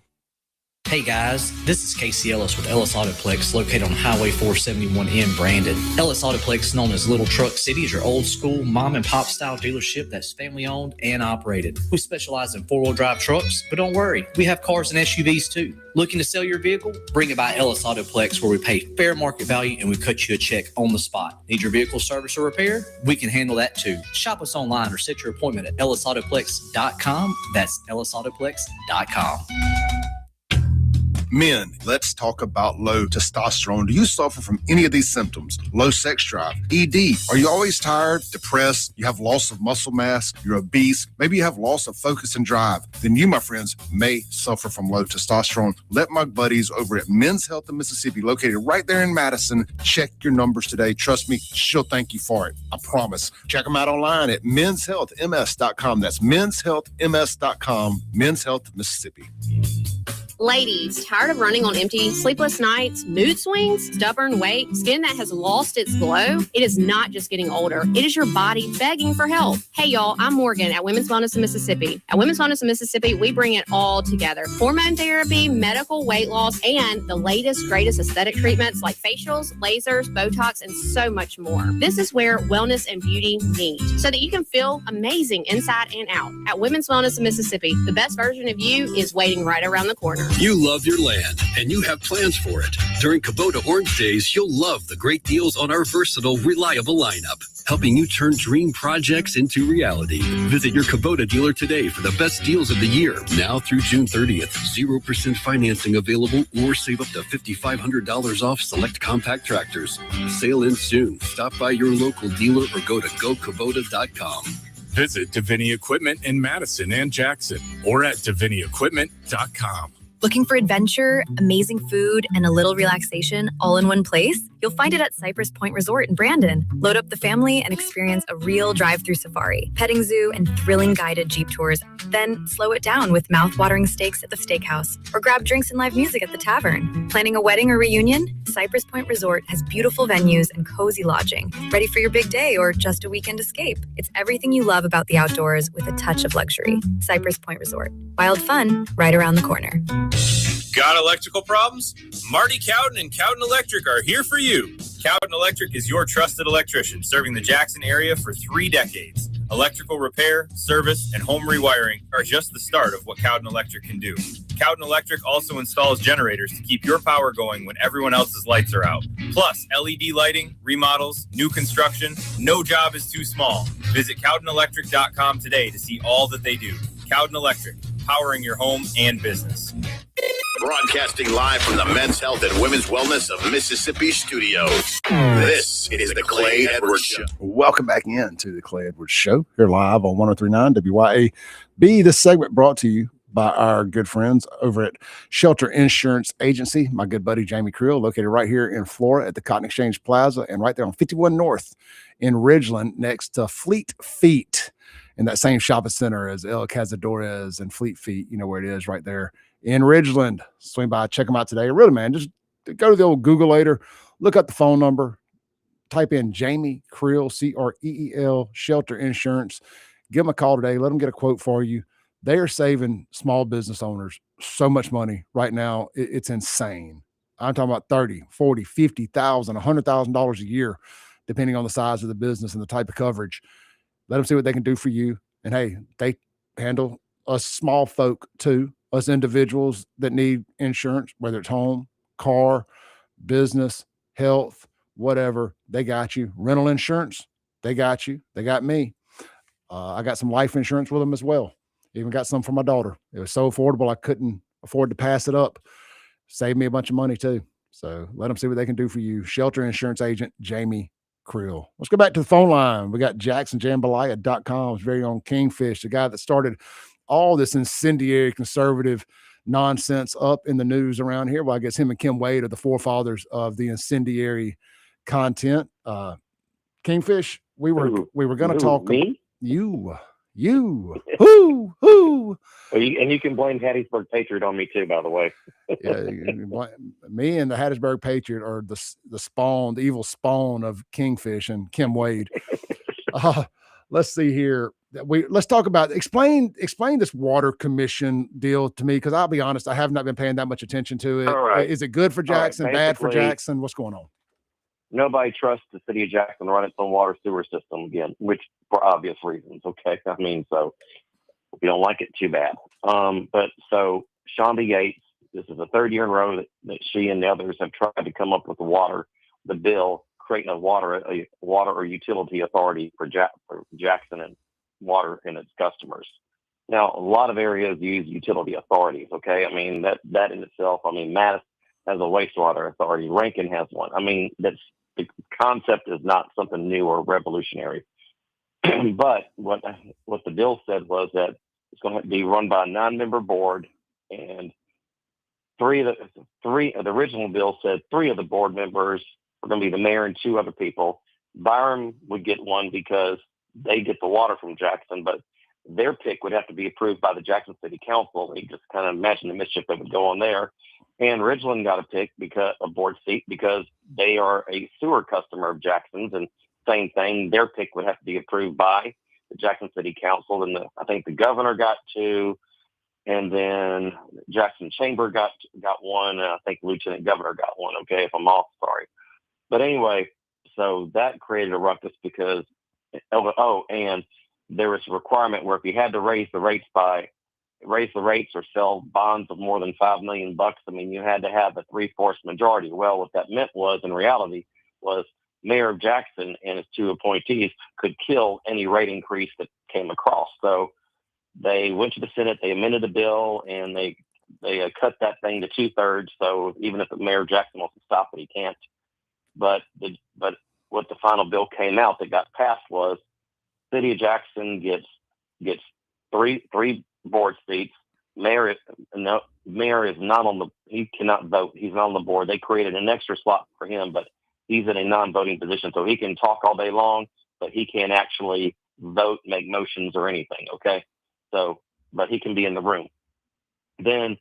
Hey guys, this is Casey Ellis with Ellis Autoplex, located on Highway 471 in Brandon. Ellis Autoplex, known as Little Truck City, is your old school mom and pop style dealership that's family owned and operated. We specialize in 4-wheel drive trucks, but don't worry, we have cars and SUVs too. Looking to sell your vehicle? Bring it by Ellis Autoplex, where we pay fair market value and we cut you a check on the spot. Need your vehicle service or repair? We can handle that too. Shop us online or set your appointment at ellisautoplex.com. That's ellisautoplex.com. Men, let's talk about low testosterone. Do you suffer from any of these symptoms? Low sex drive, ED. Are you always tired, depressed? You have loss of muscle mass? You're obese? Maybe you have loss of focus and drive? Then you, my friends, may suffer from low testosterone. Let my buddies over at Men's Health in Mississippi, located right there in Madison, check your numbers today. Trust me, she'll thank you for it. I promise. Check them out online at menshealthms.com. That's menshealthms.com. Men's Health Mississippi. Ladies, tired of running on empty, sleepless nights, mood swings, stubborn weight, skin that has lost its glow? It is not just getting older. It is your body begging for help. Hey, y'all, I'm Morgan at Women's Wellness in Mississippi. At Women's Wellness in Mississippi, we bring it all together. Hormone therapy, medical weight loss, and the latest, greatest aesthetic treatments like facials, lasers, Botox, and so much more. This is where wellness and beauty meet, so that you can feel amazing inside and out. At Women's Wellness in Mississippi, the best version of you is waiting right around the corner. You love your land, and you have plans for it. During Kubota Orange Days, you'll love the great deals on our versatile, reliable lineup, helping you turn dream projects into reality. Visit your Kubota dealer today for the best deals of the year. Now through June 30th, 0% financing available, or save up to $5,500 off select compact tractors. Sale ends soon. Stop by your local dealer or go to gokubota.com. Visit Davini Equipment in Madison and Jackson, or at daviniEquipment.com. Looking for adventure, amazing food, and a little relaxation all in one place? You'll find it at Cypress Point Resort in Brandon. Load up the family and experience a real drive-through safari, petting zoo, and thrilling guided Jeep tours. Then slow it down with mouth-watering steaks at the steakhouse, or grab drinks and live music at the tavern. Planning a wedding or reunion? Cypress Point Resort has beautiful venues and cozy lodging. Ready for your big day or just a weekend escape? It's everything you love about the outdoors with a touch of luxury. Cypress Point Resort. Wild fun right around the corner. Got electrical problems? Marty Cowden and Cowden Electric are here for you. Cowden Electric is your trusted electrician, serving the Jackson area for 3 decades. Electrical repair, service, and home rewiring are just the start of what Cowden Electric can do. Cowden Electric also installs generators to keep your power going when everyone else's lights are out. Plus, LED lighting, remodels, new construction, no job is too small. Visit CowdenElectric.com today to see all that they do. Cowden Electric, powering your home and business. Broadcasting live from the Men's Health and Women's Wellness of Mississippi studios. This is the Clay Edwards Show. Welcome back in to the Clay Edwards Show. Here live on 103.9 WYAB. This segment brought to you by our good friends over at Shelter Insurance Agency. My good buddy Jamie Creel, located right here in Florida at the Cotton Exchange Plaza and right there on 51 North in Ridgeland next to Fleet Feet, in that same shopping center as El Cazadores and Fleet Feet. You know where it is, right there in Ridgeland. Swing by, check them out today. Really, man, just go to the old Google later, look up the phone number, type in Jamie Creel, Creel, Shelter Insurance. Give them a call today. Let them get a quote for you. They are saving small business owners so much money right now. It's insane. I'm talking about $30,000, $40,000, $50,000, $100,000 a year, depending on the size of the business and the type of coverage. Let them see what they can do for you. And hey, they handle us small folk too, us individuals that need insurance, whether it's home, car, business, health, whatever, they got you. Rental insurance, they got you. They got me. I got some life insurance with them as well. Even got some for my daughter. It was so affordable, I couldn't afford to pass it up. Saved me a bunch of money too. So let them see what they can do for you. Shelter insurance agent, Jamie Creel. Let's go back to the phone line. We got JacksonJambalaya.com's very own Kingfish, the guy that started all this incendiary conservative nonsense up in the news around here. Well, I guess him and Kim Wade are the forefathers of the incendiary content. Kingfish, we were going to talk. Me? You, who? And you can blame Hattiesburg Patriot on me too, by the way. Yeah, me and the Hattiesburg Patriot are the evil spawn of Kingfish and Kim Wade. Let's see here. Let's talk about explain this water commission deal to me, because I'll be honest, I have not been paying that much attention to it. All right. Is it good for Jackson? Bad for Jackson? What's going on? Nobody trusts the city of Jackson to run its own water sewer system again, which for obvious reasons. Okay, I mean, so we don't like it too bad. But so Shonda Yates, this is the third year in a row that she and the others have tried to come up with the bill creating a water or utility authority for Jackson and water and its customers. Now, a lot of areas use utility authorities. Okay, I mean that in itself. I mean, Madison has a wastewater authority. Rankin has one. I mean, the concept is not something new or revolutionary. But what the bill said was that it's going to be run by a 9-member board, and the original bill said 3 of the board members were going to be the mayor and 2 other people. Byram would get one because they get the water from Jackson, but their pick would have to be approved by the Jackson City Council. You just kind of imagine the mischief that would go on there. And Ridgeland got a pick a board seat because they are a sewer customer of Jackson's, and same thing, their pick would have to be approved by the Jackson City Council. And I think the governor got 2, and then Jackson Chamber got one, and I think Lieutenant Governor got one. Okay, if I'm off, sorry. But anyway, so that created a ruckus because and there was a requirement where if you had to raise the rates or sell bonds of more than $5 million, I mean, you had to have a 3/4 majority. Well, what that meant was, in reality, was Mayor of Jackson and his 2 appointees could kill any rate increase that came across. So they went to the Senate, they amended the bill, and they cut that thing to 2/3. So even if the Mayor of Jackson wants to stop it, he can't. But what the final bill came out that got passed was City of Jackson gets three board seats. Mayor is not he cannot vote. He's not on the board. They created an extra slot for him, but he's in a non-voting position, so he can talk all day long, but he can't actually vote, make motions or anything. Okay. So, but he can be in the room. Then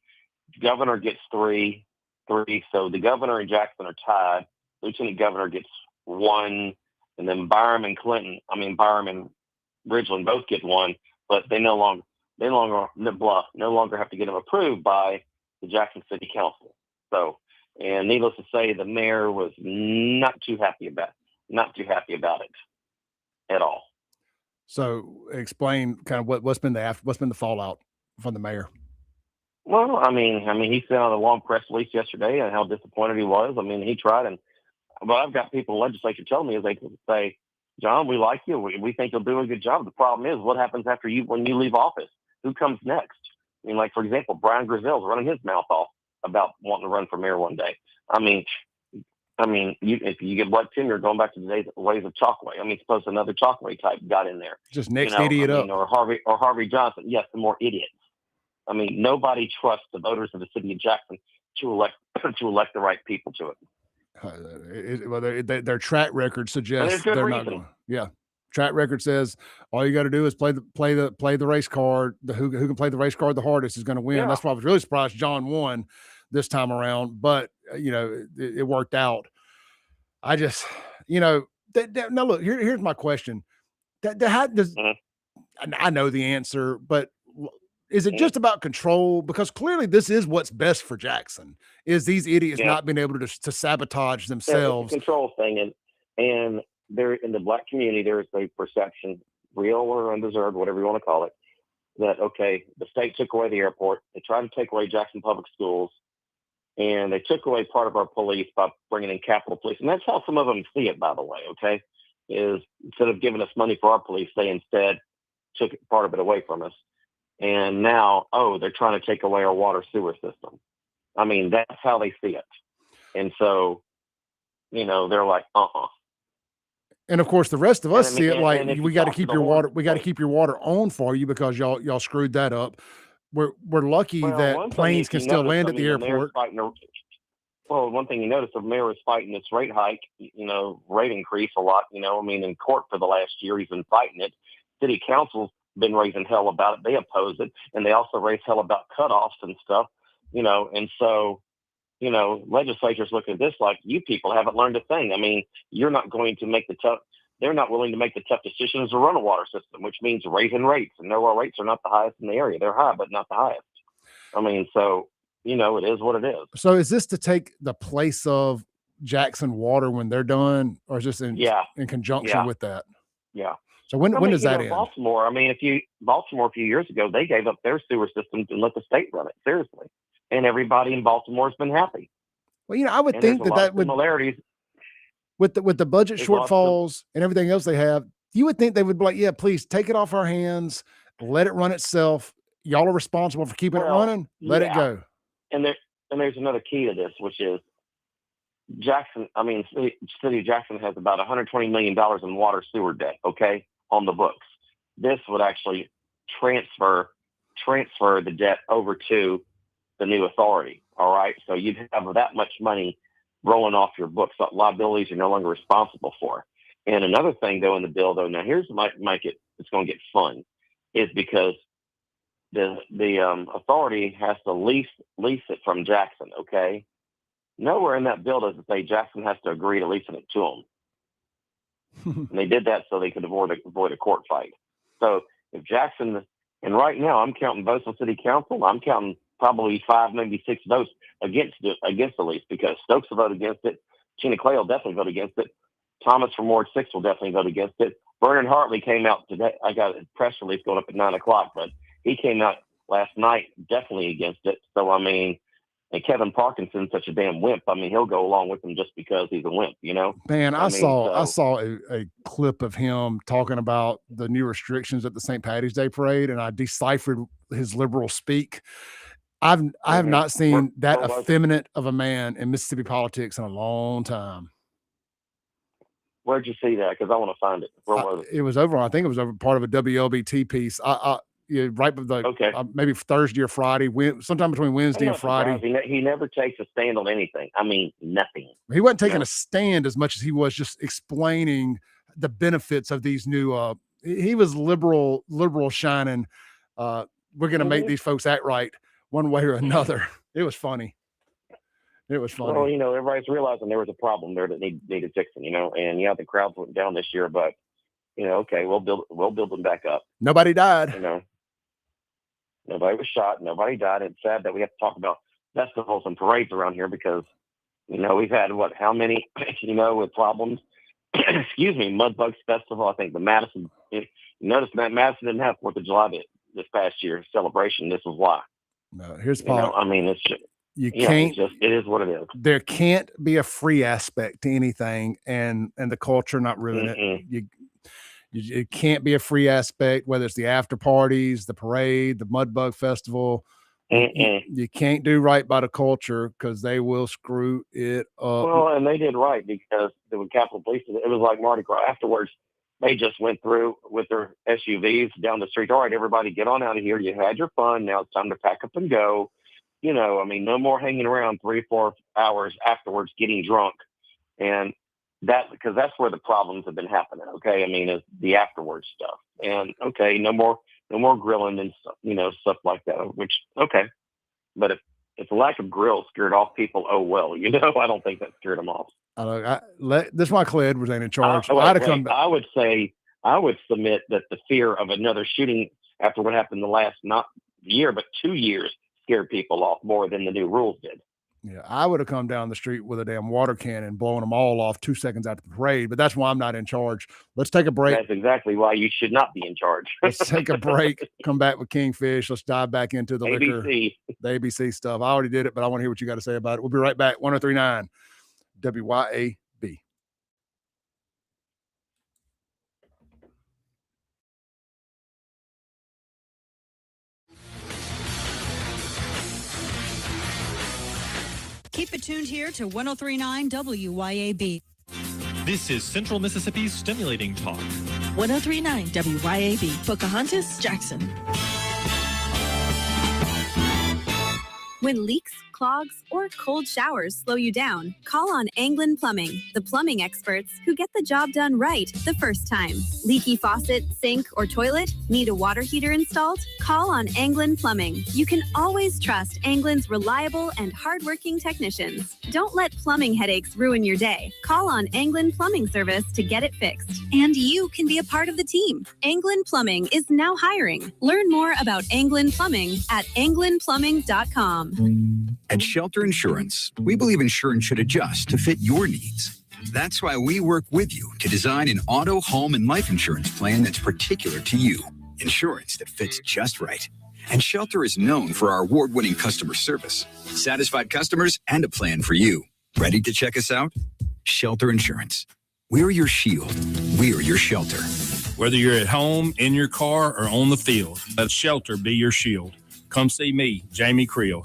governor gets three. So the governor and Jackson are tied. Lieutenant governor gets 1, and then Byram and Ridgeland both get 1, but they no longer have to get them approved by the Jackson City Council. So, and needless to say, the mayor was not too happy about it at all. So, explain kind of what's been the fallout from the mayor. Well, I mean, he sent out a long press release yesterday and how disappointed he was. I mean, he tried, but I've got people in the legislature telling me, as they say, John, we like you. We think you'll do a good job. The problem is, what happens after when you leave office? Who comes next? I mean, like, for example, Brian Grizel's running his mouth off about wanting to run for mayor one day. I mean, if you get blood tenure, going back to the ways of Chalkway. I mean, suppose another Chalkway type got in there. Just next idiot up. Or Harvey Johnson. Yes, the more idiots. I mean, nobody trusts the voters of the city of Jackson to elect the right people to it. Their track record suggests they're not going. Yeah, track record says all you got to do is play the race card. Who can play the race card the hardest is going to win. Yeah. That's why I was really surprised John won this time around, but it worked out. I just now look here's my question. I know the answer, but is it just about control? Because clearly this is what's best for Jackson, is these idiots not being able to sabotage themselves. Yeah, it's a control thing. And there in the black community, there is a perception, real or undeserved, whatever you want to call it, that, okay, the state took away the airport. They tried to take away Jackson Public Schools, and they took away part of our police by bringing in Capitol Police. And that's how some of them see it, by the way, okay, is instead of giving us money for our police, they instead took part of it away from us. And now, they're trying to take away our water sewer system. I mean, that's how they see it. And so, they're like, And of course, the rest of us see it like, and if we you got to talk to keep the your horse- water. We got to keep your water on for you because y'all screwed that up. We're lucky Well, one that thing planes if can you still notice, land I at the mean, mayor's airport. one thing you notice, the mayor is fighting this rate hike, rate increase a lot. In court for the last year, he's been fighting it. City council's been raising hell about it. They oppose it, and they also raise hell about cutoffs and stuff. And so, legislatures look at this like, you people haven't learned a thing. I mean, you're not going to make they're not willing to make the tough decisions to run a water system, which means raising rates. And our rates are not the highest in the area. They're high, but not the highest. I mean, so, it is what it is. So is this to take the place of Jackson Water when they're done, or is this in conjunction with that? Yeah. So when does that end? Baltimore, Baltimore a few years ago, they gave up their sewer system and let the state run it, seriously. And everybody in Baltimore has been happy. Well, I would think that would, similarities with the budget There's lots shortfalls and everything else they have, you would think they would be like, yeah, please take it off our hands, let it run itself. Y'all are responsible for keeping it running. Let it go. And there's another key to this, which is Jackson. City of Jackson has about $120 million in water sewer debt, okay, on the books. This would actually transfer the debt over to the new authority. All right. So you'd have that much money rolling off your books, liabilities you're no longer responsible for. And another thing, though, in the bill, though, now here's it's going to get fun, is because the authority has to lease it from Jackson. Okay. Nowhere in that bill does it say Jackson has to agree to leasing it to them. And they did that so they could avoid a court fight. So if Jackson, and right now I'm counting votes on city council, I'm counting probably 5, maybe 6 votes against the lease, because Stokes will vote against it. Tina Clay will definitely vote against it. Thomas from Ward 6 will definitely vote against it. Vernon Hartley came out today. I got a press release going up at 9:00, but he came out last night definitely against it. So, and Kevin Parkinson's such a damn wimp. He'll go along with him just because he's a wimp, Man, I saw a clip of him talking about the new restrictions at the St. Patty's Day parade, and I deciphered his liberal speak. I have not seen that effeminate of a man in Mississippi politics in a long time. Where'd you see that? Because I want to find it. Where was it? It was over. I think it was over part of a WLBT piece. Right with the maybe Thursday or Friday, sometime between Wednesday and Friday. He never takes a stand on anything. Nothing. He wasn't taking a stand as much as he was just explaining the benefits of these new. He was liberal shining. We're going to make these folks act right one way or another. It was funny. Well, everybody's realizing there was a problem there that needed fixing. And the crowds went down this year, but okay, we'll build them back up. Nobody died. Nobody was shot. Nobody died. It's sad that we have to talk about festivals and parades around here because, we've had how many, with problems. Excuse me, Mudbugs Festival. I think the Madison, you notice that Madison didn't have 4th of July this past year celebration. This is why. No, here's Paul. It's just, it is what it is. There can't be a free aspect to anything and the culture not ruin it. It can't be a free aspect, whether it's the after parties, the parade, the Mudbug Festival. You can't do right by the culture because they will screw it up. Well, and they did right because with Capitol Police, it was like Mardi Gras. Afterwards, they just went through with their SUVs down the street. All right, everybody, get on out of here. You had your fun. Now it's time to pack up and go. No more hanging around 3-4 hours afterwards getting drunk. And because that's where the problems have been happening. Okay. Is the afterwards stuff. And okay, no more grilling and stuff, stuff like that, which, okay. But if the lack of grill scared off people, oh, well, I don't think that scared them off. This is why Clay Edwards ain't in charge. I would submit that the fear of another shooting after what happened the last, not year, but 2 years, scared people off more than the new rules did. Yeah, I would have come down the street with a damn water cannon, blowing them all off 2 seconds after the parade, but that's why I'm not in charge. Let's take a break. That's exactly why you should not be in charge. Let's take a break, come back with Kingfish. Let's dive back into the liquor, the ABC stuff. I already did it, but I want to hear what you got to say about it. We'll be right back. 103.9 WYAB. Keep it tuned here to 103.9 WYAB. This is Central Mississippi's Stimulating Talk. 103.9 WYAB. Pocahontas, Jackson. When leaks, clogs, or cold showers slow you down, call on Anglin Plumbing, the plumbing experts who get the job done right the first time. Leaky faucet, sink, or toilet? Need a water heater installed? Call on Anglin Plumbing. You can always trust Anglin's reliable and hardworking technicians. Don't let plumbing headaches ruin your day. Call on Anglin Plumbing Service to get it fixed. And you can be a part of the team. Anglin Plumbing is now hiring. Learn more about Anglin Plumbing at anglinplumbing.com. At Shelter Insurance, we believe insurance should adjust to fit your needs. That's why we work with you to design an auto, home, and life insurance plan that's particular to you. Insurance that fits just right. And Shelter is known for our award-winning customer service, satisfied customers, and a plan for you. Ready to check us out? Shelter Insurance. We're your shield. We're your shelter. Whether you're at home, in your car, or on the field, let Shelter be your shield. Come see me, Jamie Creel.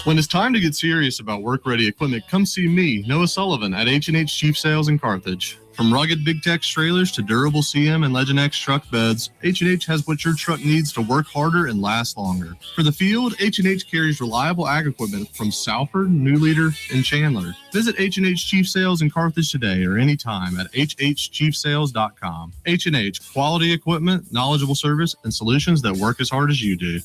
When it's time to get serious about work-ready equipment, come see me, Noah Sullivan, at H&H Chief Sales in Carthage. From rugged Big Tex trailers to durable CM and Legend X truck beds, H&H has what your truck needs to work harder and last longer. For the field, H&H carries reliable ag equipment from Salford, New Leader, and Chandler. Visit H&H Chief Sales in Carthage today or anytime at hhchiefsales.com. H&H, quality equipment, knowledgeable service, and solutions that work as hard as you do.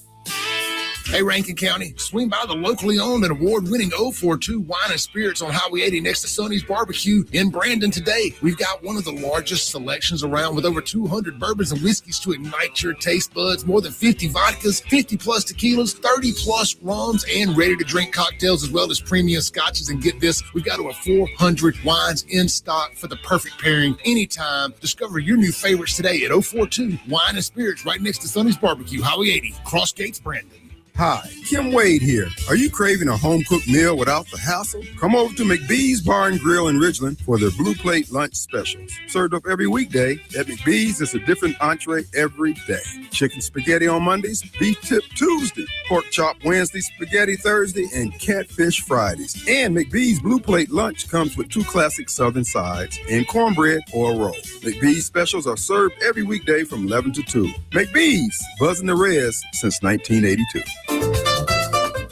Hey, Rankin County, swing by the locally owned and award-winning 042 Wine and Spirits on Highway 80 next to Sonny's Barbecue in Brandon today. We've got one of the largest selections around with over 200 bourbons and whiskeys to ignite your taste buds, more than 50 vodkas, 50-plus tequilas, 30-plus rums, and ready-to-drink cocktails, as well as premium scotches. And get this, we've got over 400 wines in stock for the perfect pairing anytime. Discover your new favorites today at 042 Wine and Spirits right next to Sonny's Barbecue, Highway 80, Cross Gates, Brandon. Hi, Kim Wade here. Are you craving a home-cooked meal without the hassle? Come over to McBee's Bar and Grill in Ridgeland for their Blue Plate lunch specials. Served up every weekday, at McBee's it's a different entree every day. Chicken spaghetti on Mondays, beef tip Tuesday, pork chop Wednesday, spaghetti Thursday, and catfish Fridays. And McBee's Blue Plate lunch comes with 2 classic southern sides and cornbread or a roll. McBee's specials are served every weekday from 11 to 2. McBee's, buzzing the res since 1982.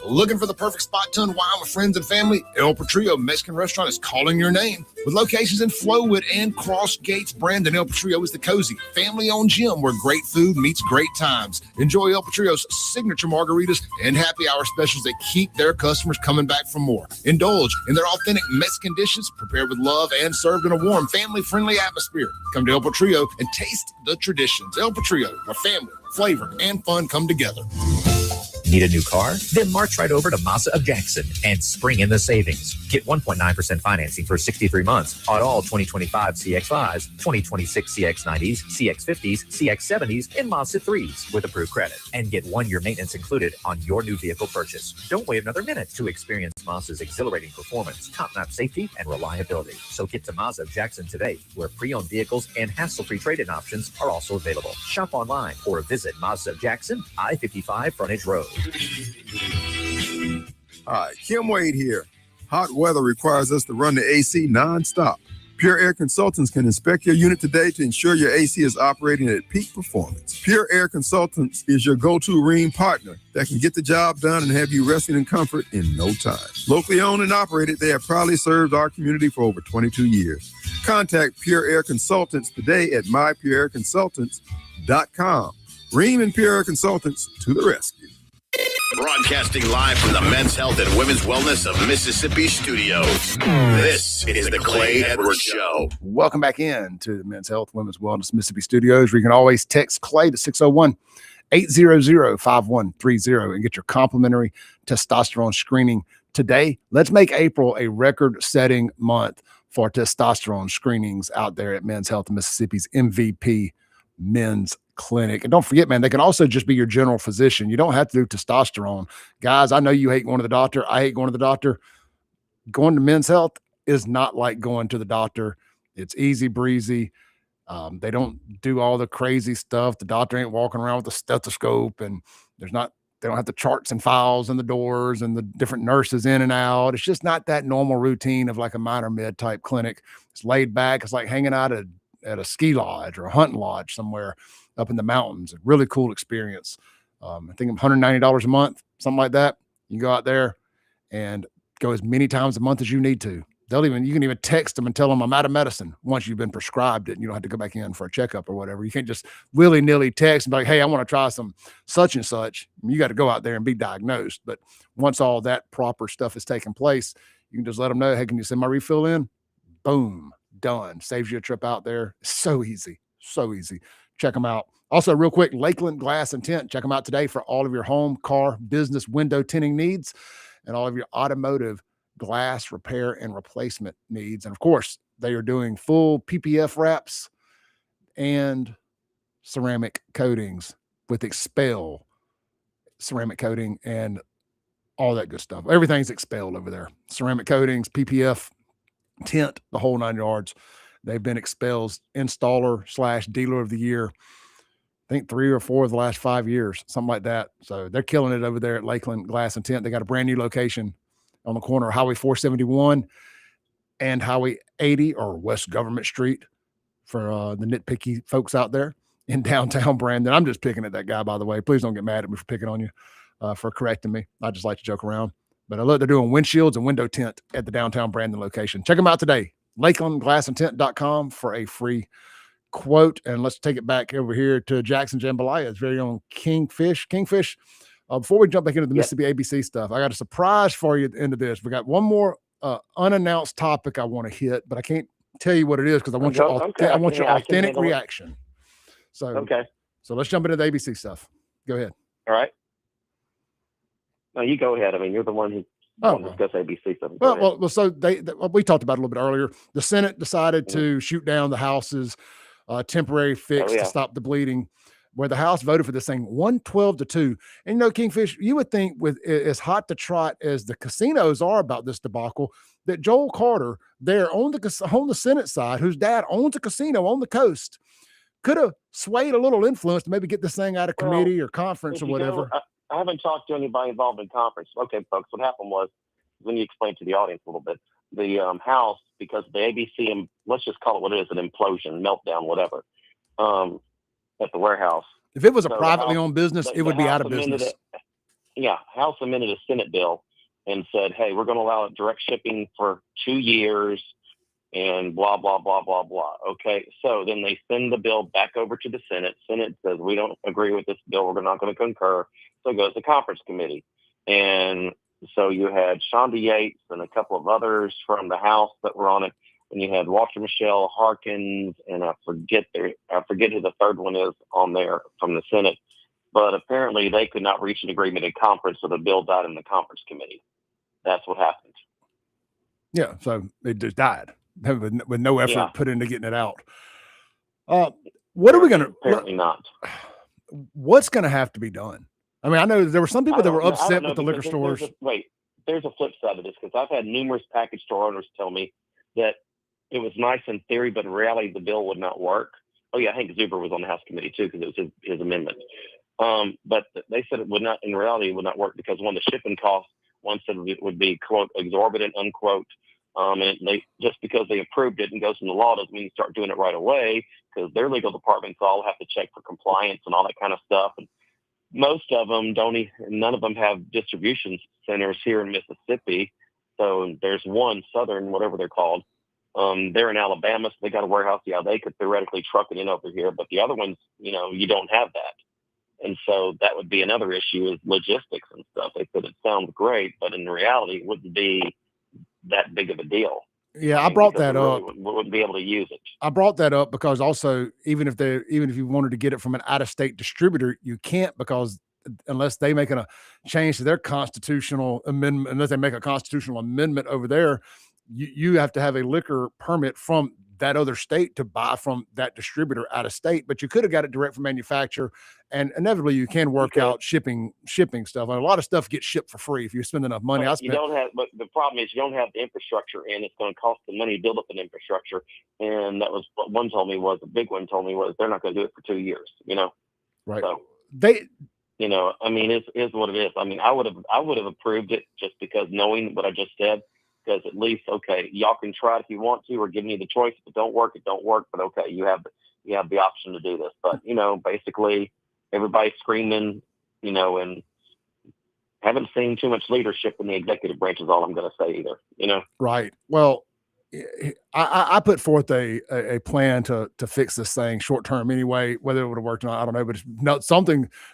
Looking for the perfect spot to unwind with friends and family? El Patrio Mexican Restaurant is calling your name. With locations in Flowood and Cross Gates, Brandon, El Patrio is the cozy, family-owned gym where great food meets great times. Enjoy El Patrio's signature margaritas and happy hour specials that keep their customers coming back for more. Indulge in their authentic Mexican dishes prepared with love and served in a warm, family-friendly atmosphere. Come to El Patrio and taste the traditions. El Patrio, where family, flavor, and fun come together. Need a new car? Then march right over to Mazda of Jackson and spring in the savings. Get 1.9% financing for 63 months on all 2025 CX-5s, 2026 CX-90s, CX-50s, CX-70s, and Mazda 3s with approved credit. And get 1-year maintenance included on your new vehicle purchase. Don't wait another minute to experience Mazda's exhilarating performance, top-notch safety, and reliability. So get to Mazda of Jackson today, where pre-owned vehicles and hassle-free trade-in options are also available. Shop online or visit Mazda of Jackson, I-55 Frontage Road. Hi, Kim Wade here. Hot weather requires us to run the AC nonstop. Pure Air Consultants can inspect your unit today to ensure your AC is operating at peak performance. Pure Air Consultants is your go-to Rheem partner that can get the job done and have you resting in comfort in no time. Locally owned and operated, they have proudly served our community for over 22 years. Contact Pure Air Consultants today at mypureairconsultants.com. Rheem and Pure Air Consultants to the rescue. Broadcasting live from the Men's Health and Women's Wellness of Mississippi studios. This is the Clay Edwards Show. Welcome back in to the Men's Health, Women's Wellness Mississippi studios, where you can always text Clay to 800-5130 and get your complimentary testosterone screening today. Let's make April a record-setting month for testosterone screenings out there at Men's Health of Mississippi's MVP Men's Clinic. And don't forget, man, they can also just be your general physician. You don't have to do testosterone. Guys, I know you hate going to the doctor. I hate going to the doctor. Going to Men's Health is not like going to the doctor. It's easy breezy. They don't do all the crazy stuff. The doctor ain't walking around with a stethoscope, and they don't have the charts and files and the doors and the different nurses in and out. It's just not that normal routine of like a minor med type clinic. It's laid back. It's like hanging out at a ski lodge or a hunting lodge somewhere up in the mountains. A really cool experience. I think $190 a month, something like that. You go out there and go as many times a month as you need to. You can even text them and tell them I'm out of medicine once you've been prescribed it and you don't have to go back in for a checkup or whatever. You can't just willy-nilly text and be like, hey, I want to try some such and such. You got to go out there and be diagnosed. But once all that proper stuff is taking place, you can just let them know, hey, can you send my refill in? Boom, done. Saves you a trip out there. So easy. So easy. Check them out. Also, real quick, Lakeland Glass and Tint. Check them out today for all of your home, car, business, window tinting needs and all of your automotive glass repair and replacement needs. And of course, they are doing full PPF wraps and ceramic coatings with Expel ceramic coating and all that good stuff. Everything's Expelled over there. Ceramic coatings, PPF, tint, the whole 9 yards. They've been Expel's installer / dealer of the year. I think 3 or 4 of the last 5 years, something like that. So they're killing it over there at Lakeland Glass and Tint. They got a brand new location on the corner of Highway 471 and Highway 80 or West Government Street for the nitpicky folks out there in downtown Brandon. I'm just picking at that guy, by the way. Please don't get mad at me for picking on you, for correcting me. I just like to joke around. But I look, they're doing windshields and window tint at the downtown Brandon location. Check them out today. LakelandGlassandTint.com for a free quote. And let's take it back over here to Jackson Jambalaya's very own Kingfish. Kingfish, before we jump back into the Mississippi ABC stuff, I got a surprise for you at the end of this. We got one more unannounced topic I want to hit, but I can't tell you what it is because I want your authentic reaction. So let's jump into the ABC stuff. Go ahead. All right. No, you go ahead. I mean, you're the one who discuss ABC stuff. Well, so we talked about it a little bit earlier. The Senate decided to shoot down the House's temporary fix to stop the bleeding, where the House voted for this thing 112-2. And Kingfish, you would think with as hot to trot as the casinos are about this debacle, that Joel Carter there on the Senate side, whose dad owns a casino on the coast, could have swayed a little influence to maybe get this thing out of committee or conference or whatever. I haven't talked to anybody involved in conference. Okay, folks, what happened was, when you explain to the audience a little bit, the House, because the ABC, and let's just call it what it is, an implosion, meltdown, whatever, at the warehouse. If it was a privately owned business, it would be out of business. House amended a Senate bill and said, hey, we're going to allow direct shipping for 2 years and blah, blah, blah, blah, blah. Okay, so then they send the bill back over to the Senate. Senate says, we don't agree with this bill. We're not going to concur. So it goes to conference committee. And so you had Shonda Yates and a couple of others from the House that were on it. And you had Walter Michelle Harkins, and I forget who the third one is on there from the Senate. But apparently they could not reach an agreement in conference, so the bill died in the conference committee. That's what happened. Yeah, so it just died with no effort put into getting it out. What are we going to? Apparently not. What's going to have to be done? I mean, I know there were some people that were upset with the liquor stores. There's a flip side of this, because I've had numerous package store owners tell me that it was nice in theory, but in reality, the bill would not work. Oh yeah, Hank Zuber was on the House committee too, because it was his amendment. But they said it would not, in reality, it would not work because one, the shipping costs, one said it would be, quote, exorbitant, unquote. And they, just because they approved it and goes from the law doesn't mean you start doing it right away, because their legal departments all have to check for compliance and all that kind of stuff. And most of them none of them have distribution centers here in Mississippi. So there's one, Southern, whatever they're called. They're in Alabama, so they got a warehouse. Yeah, they could theoretically truck it in over here, but the other ones, you don't have that. And so that would be another issue, is logistics and stuff. They said it sounds great, but in reality, it wouldn't be that big of a deal. Yeah, I brought that really up. wouldn't be able to use it. I brought that up because also even if you wanted to get it from an out-of-state distributor, you can't because unless they make a change to their constitutional amendment, unless they make a constitutional amendment over there, you have to have a liquor permit from that other state to buy from that distributor out of state. But you could have got it direct from manufacturer, and inevitably you can work out shipping stuff. And a lot of stuff gets shipped for free if you spend enough money. But but the problem is you don't have the infrastructure, and it's going to cost the money to build up an infrastructure. And that was what one told me was the big one told me was they're not going to do it for 2 years. Right? So they. I mean, it is what it is. I mean, I would have approved it just because knowing what I just said. Because at least, okay, y'all can try it if you want to, or give me the choice. If it don't work, it don't work. But okay, you have the option to do this. But basically, everybody's screaming, and haven't seen too much leadership in the executive branch. Is all I'm going to say either. Right. Well, I put forth a plan to fix this thing short term anyway. Whether it would have worked or not, I don't know. But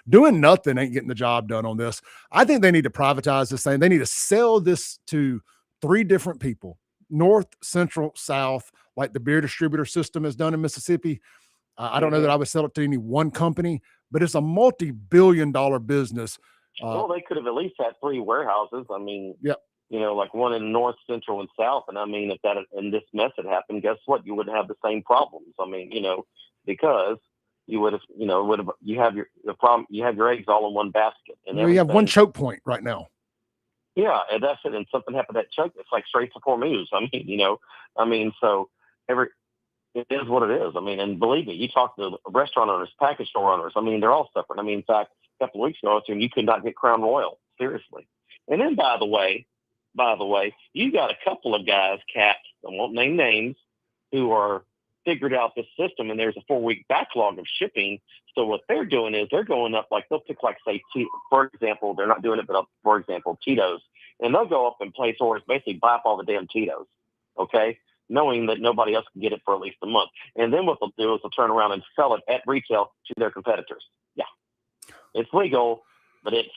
doing nothing ain't getting the job done on this. I think they need to privatize this thing. They need to sell this to 3 different people: North, Central, South, like the beer distributor system has done in Mississippi. I don't know that I would sell it to any one company, but it's a multi-billion-dollar business. Well, they could have at least had 3 warehouses. I mean, yep. Like one in North, Central, and South. And I mean, if this mess had happened, guess what? You wouldn't have the same problems. I mean, because you would have, you have your eggs all in one basket. And you have one choke point right now. Yeah, and that's it. And something happened to that choke. It's like straight to Hormuz. I mean, so it is what it is. I mean, and believe me, you talk to restaurant owners, package store owners. I mean, they're all suffering. I mean, in fact, a couple of weeks ago, you could not get Crown Royal. Seriously. And then, by the way, you got a couple of guys, cats, I won't name names, who are figured out this system, and there's a 4-week backlog of shipping. So what they're doing is they're going up, like they'll pick, like, say, for example, they're not doing it, but for example, Tito's, and they'll go up and place orders, basically buy up all the damn Tito's, okay, knowing that nobody else can get it for at least a month. And then what they'll do is they'll turn around and sell it at retail to their competitors. Yeah, it's legal, but it's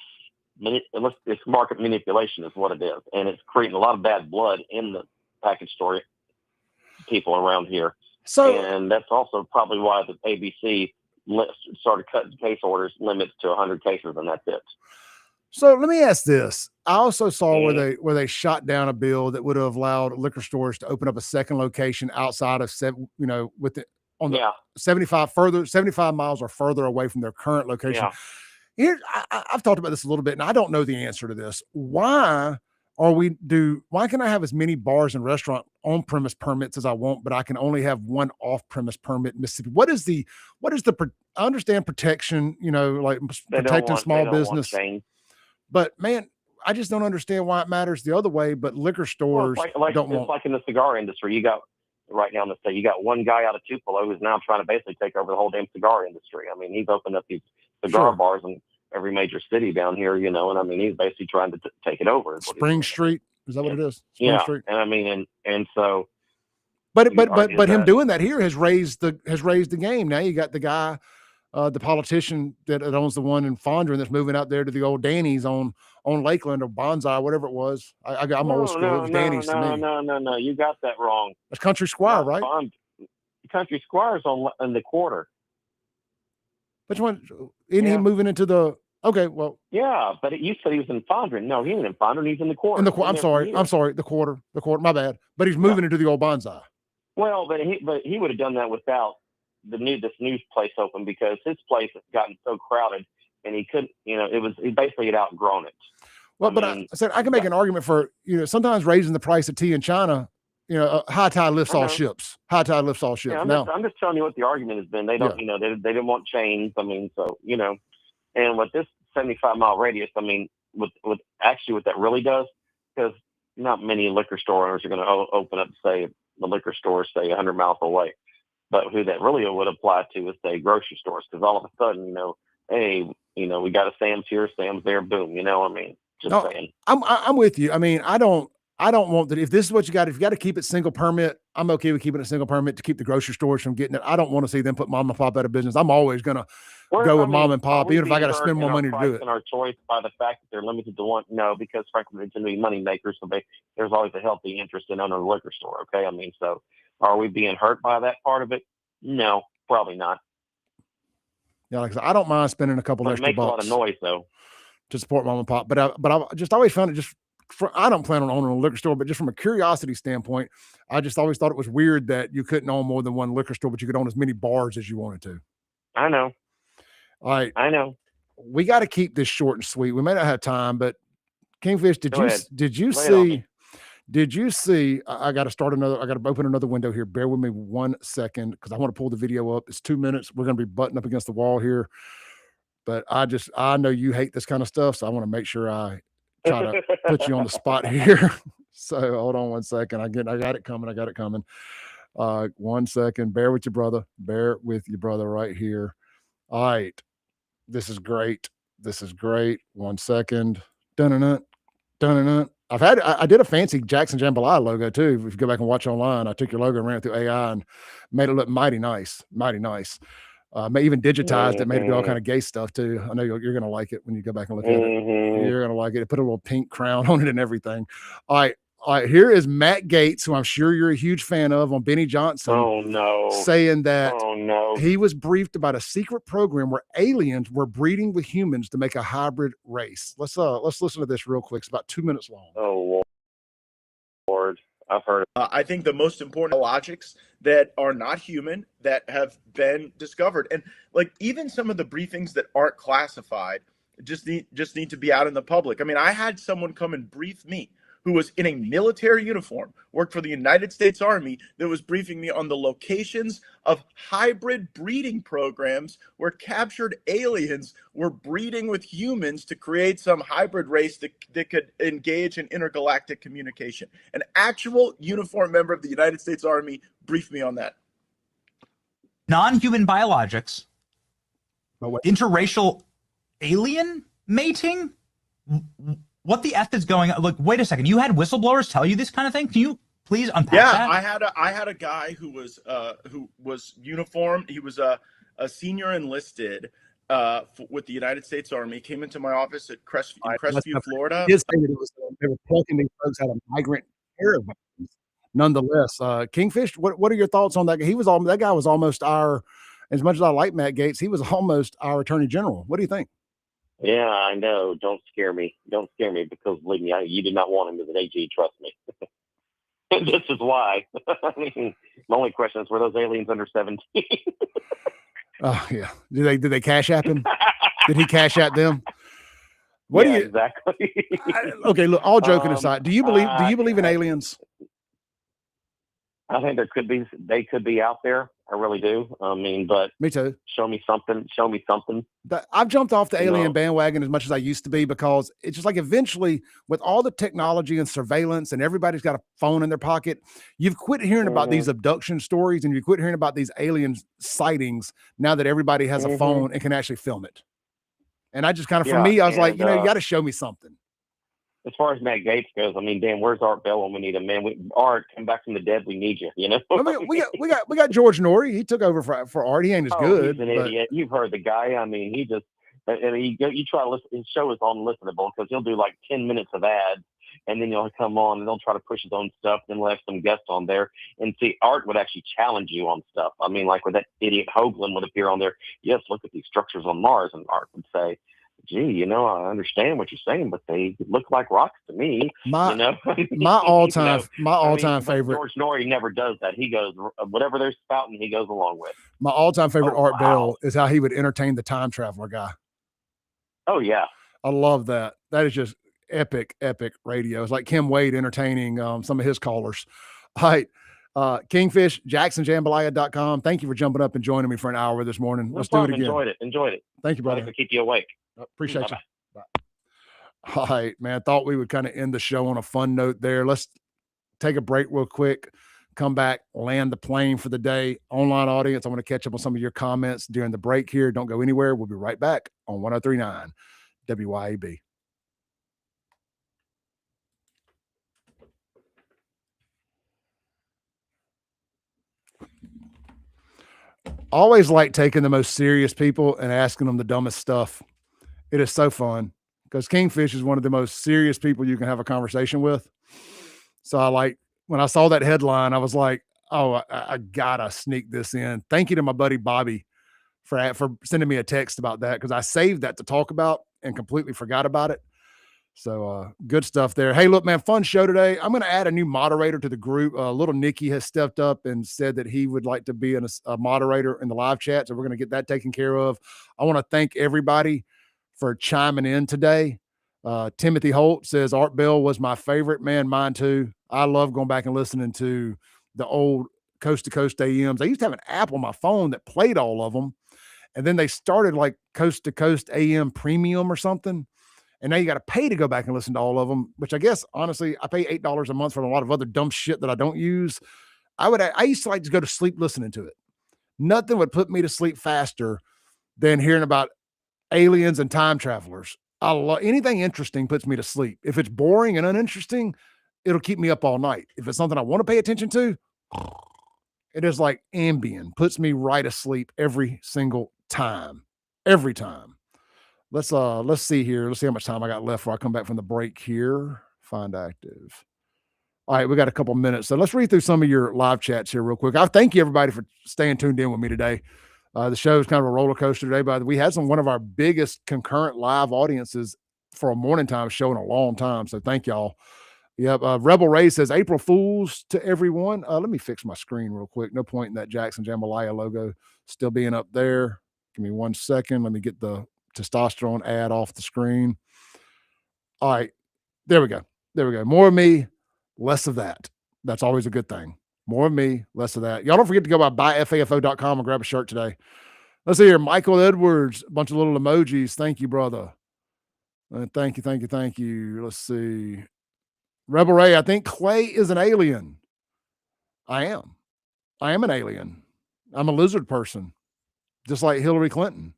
market manipulation is what it is, and it's creating a lot of bad blood in the package store people around here. And that's also probably why the ABC started cutting case orders limits to 100 cases, and that's it. So let me ask this. I also saw where they shot down a bill that would have allowed liquor stores to open up a second location outside of 75 miles or further away from their current location. Yeah. Here, I've talked about this a little bit, and I don't know the answer to this. Why can I have as many bars and restaurant on-premise permits as I want, but I can only have one off-premise permit in Mississippi? What is the I understand protection, like protecting small business. But man, I just don't understand why it matters the other way, but liquor stores don't want. It's like in the cigar industry. You got right now in the state, you got one guy out of Tupelo who's now trying to basically take over the whole damn cigar industry. I mean, he's opened up these cigar bars in every major city down here, and I mean, he's basically trying to take it over. Spring Street, is that what it is? Spring Street. And I mean, and so, but him doing that here has raised the game. Now you got the guy, the politician that owns the one in Fondren that's moving out there to the old Danny's on Lakeland or Bonsai, whatever it was. I'm old school. It was Danny's to me. No, you got that wrong. It's Country Squire, right? Country Squire's in the quarter. Which one? Isn't he moving into the? Okay, well. Yeah, but you said he was in Fondren. No, he ain't in Fondren. He's in the quarter. I'm sorry. The quarter. My bad. But he's moving into the old Bonsai. Well, but he would have done that without this new place open, because his place has gotten so crowded, and he couldn't. He basically had outgrown it. Well, I said I can make an argument for sometimes raising the price of tea in China. High tide lifts all ships. High tide lifts all ships. Yeah, I'm just telling you what the argument has been. They don't, they didn't want chains. I mean, so and with this 75-mile radius, I mean, with what that really does, because not many liquor store owners are going to open up, say, the liquor store, say, 100 miles away. But who that really would apply to is, say, grocery stores, because all of a sudden, hey, we got a Sam's here, Sam's there, boom. I mean, just saying. I'm with you. I mean, I don't want that. If this is what you got, if you got to keep it single permit, I'm okay with keeping it single permit to keep the grocery stores from getting it. I don't want to see them put mom and pop out of business. I'm always going to go with mom and pop, even if I got to to spend more money to do it. And our choice by the fact that they're limited to one? No, because frankly, they're going to be money makers. So there's always a healthy interest in owning a liquor store. Okay. I mean, so are we being hurt by that part of it? No, probably not. Yeah, like I said, I don't mind spending a couple But it extra makes a lot bucks of noise though. to support mom and pop. But I just always found it I don't plan on owning a liquor store, but just from a curiosity standpoint, I just always thought it was weird that you couldn't own more than one liquor store, but you could own as many bars as you wanted to. I know. All right. I know. We got to keep this short and sweet. We may not have time, but Kingfish, did you see, I got to open another window here. Bear with me 1 second because I want to pull the video up. It's 2 minutes. We're going to be butting up against the wall here. But I know you hate this kind of stuff, so I want to make sure I try to put you on the spot here. So hold on 1 second. I got it coming. 1 second. Bear with your brother. Right here. All right. This is great. 1 second. Dun-dun-dun. I did a fancy Jackson Jambalaya logo too. If you go back and watch online, I took your logo and ran it through AI and made it look mighty nice. May even digitized it, made it do all kind of gay stuff too. I know you're going to like it when you go back and look at it. You're going to like it. It put a little pink crown on it and everything. All right. Here is Matt Gaetz, who I'm sure you're a huge fan of, on Benny Johnson. Oh no! Saying that no. He was briefed about a secret program where aliens were breeding with humans to make a hybrid race. Let's listen to this real quick. It's about 2 minutes long. Oh Lord, I've heard. I think the most important logics that are not human that have been discovered, and like even some of the briefings that aren't classified, just need to be out in the public. I mean, I had someone come and brief me who was in a military uniform, worked for the United States Army, that was briefing me on the locations of hybrid breeding programs where captured aliens were breeding with humans to create some hybrid race that could engage in intergalactic communication. An actual uniformed member of the United States Army briefed me on that. Non-human biologics, interracial alien mating? What the F is going on? Look, wait a second. You had whistleblowers tell you this kind of thing? Can you please unpack that? Yeah, I had a guy who was uniformed. He was a senior enlisted with the United States Army. Came into my office at Crestview, Florida. His thing was they were plucking these folks out of migrant caravans. Nonetheless, Kingfish, what are your thoughts on that? That guy was almost as much as I like Matt Gaetz, he was almost our Attorney General. What do you think? Yeah, I know. Don't scare me because believe me, you did not want him as an AG. Trust me. This is why. I mean, my only question is, were those aliens under 17? Oh yeah. Did they cash app him? Did he cash app them? Exactly. Okay, look. All joking aside, do you believe in aliens? I think they could be out there. I really do. I mean, but me too. Show me something. I've jumped off the alien bandwagon as much as I used to be because it's just like eventually with all the technology and surveillance and everybody's got a phone in their pocket, you've quit hearing about these abduction stories and you quit hearing about these alien sightings now that everybody has a phone and can actually film it. And I just kind of, for me, I was like, you got to show me something. As far as Matt Gaetz goes, I mean, damn, where's Art Bell when we need him, man? Art, come back from the dead. We need you. You know. I mean, we got George Norrie. He took over for Art. He ain't as good. He's an idiot. You've heard the guy. I mean, you try to listen. His show is unlistenable because he'll do like 10 minutes of ads, and then he'll come on and they'll try to push his own stuff. Then we'll have some guests on there, and see, Art would actually challenge you on stuff. I mean, like with that idiot Hoagland would appear on there. Yes, look at these structures on Mars, and Art would say, gee, I understand what you're saying, but they look like rocks to me. My all-time favorite. George Norrie never does that. He goes, whatever they're spouting, he goes along with. My all-time favorite Art Bell is how he would entertain the time traveler guy. Oh, yeah. I love that. That is just epic radio. It's like Kim Wade entertaining some of his callers. All right. Kingfish, JacksonJambalaya.com. Thank you for jumping up and joining me for an hour this morning. Let's do it again. Enjoyed it. Thank you, brother. To keep you awake. Appreciate you. Bye. All right, man. Thought we would kind of end the show on a fun note there. Let's take a break real quick, come back, land the plane for the day. Online audience, I want to catch up on some of your comments during the break here. Don't go anywhere. We'll be right back on 103.9 WYAB. always like taking the most serious people and asking them the dumbest stuff. It is so fun because Kingfish is one of the most serious people you can have a conversation with. So when I saw that headline, I was like, oh, I gotta sneak this in. Thank you to my buddy Bobby for sending me a text about that, because I saved that to talk about and completely forgot about it. So good stuff there. Hey, look, man, fun show today. I'm going to add a new moderator to the group. Little Nikki has stepped up and said that he would like to be a moderator in the live chat. So we're going to get that taken care of. I want to thank everybody for chiming in today. Timothy Holt says Art Bell was my favorite. Man, mine too. I love going back and listening to the old Coast to Coast AMs. I used to have an app on my phone that played all of them. And then they started like Coast to Coast AM Premium or something. And now you got to pay to go back and listen to all of them, which I guess, honestly, I pay $8 a month for a lot of other dumb shit that I don't use. I used to like to go to sleep listening to it. Nothing would put me to sleep faster than hearing about aliens and time travelers. Anything interesting puts me to sleep. If it's boring and uninteresting, it'll keep me up all night. If it's something I want to pay attention to, it is like Ambien, puts me right asleep every single time. Every time. Let's see here. Let's see how much time I got left before I come back from the break here. Find active. All right, we got a couple minutes. So let's read through some of your live chats here real quick. I thank you everybody for staying tuned in with me today. The show is kind of a roller coaster today, but we had one of our biggest concurrent live audiences for a morning time show in a long time. So thank y'all. Yep. Rebel Ray says April Fools to everyone. Let me fix my screen real quick. No point in that Jackson Jambalaya logo still being up there. Give me 1 second. Let me get the testosterone ad off the screen. All right. There we go. There we go. More of me, less of that. That's always a good thing. More of me, less of that. Y'all don't forget to go by buyfafo.com and grab a shirt today. Let's see here. Michael Edwards, a bunch of little emojis. Thank you, brother. Thank you, thank you, thank you. Let's see. Rebel Ray, I think Clay is an alien. I am an alien. I'm a lizard person, just like Hillary Clinton.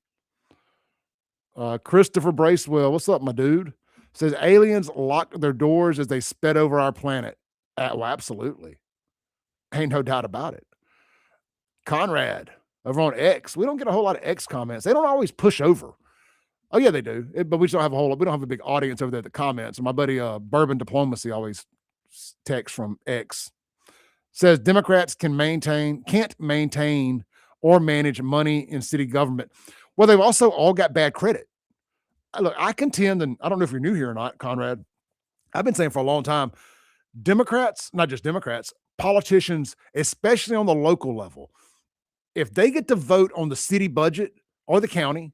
Christopher Bracewell, what's up, my dude? Says aliens locked their doors as they sped over our planet. Well, absolutely. Ain't no doubt about it. Conrad, over on X. We don't get a whole lot of X comments. They don't always push over. Oh, yeah, they do. But we just don't have we don't have a big audience over there that comments. And my buddy Bourbon Diplomacy always texts from X. Says Democrats can't maintain or manage money in city government. Well, they've also all got bad credit. Look, I contend, and I don't know if you're new here or not, Conrad. I've been saying for a long time, Democrats, not just Democrats, politicians, especially on the local level, if they get to vote on the city budget or the county,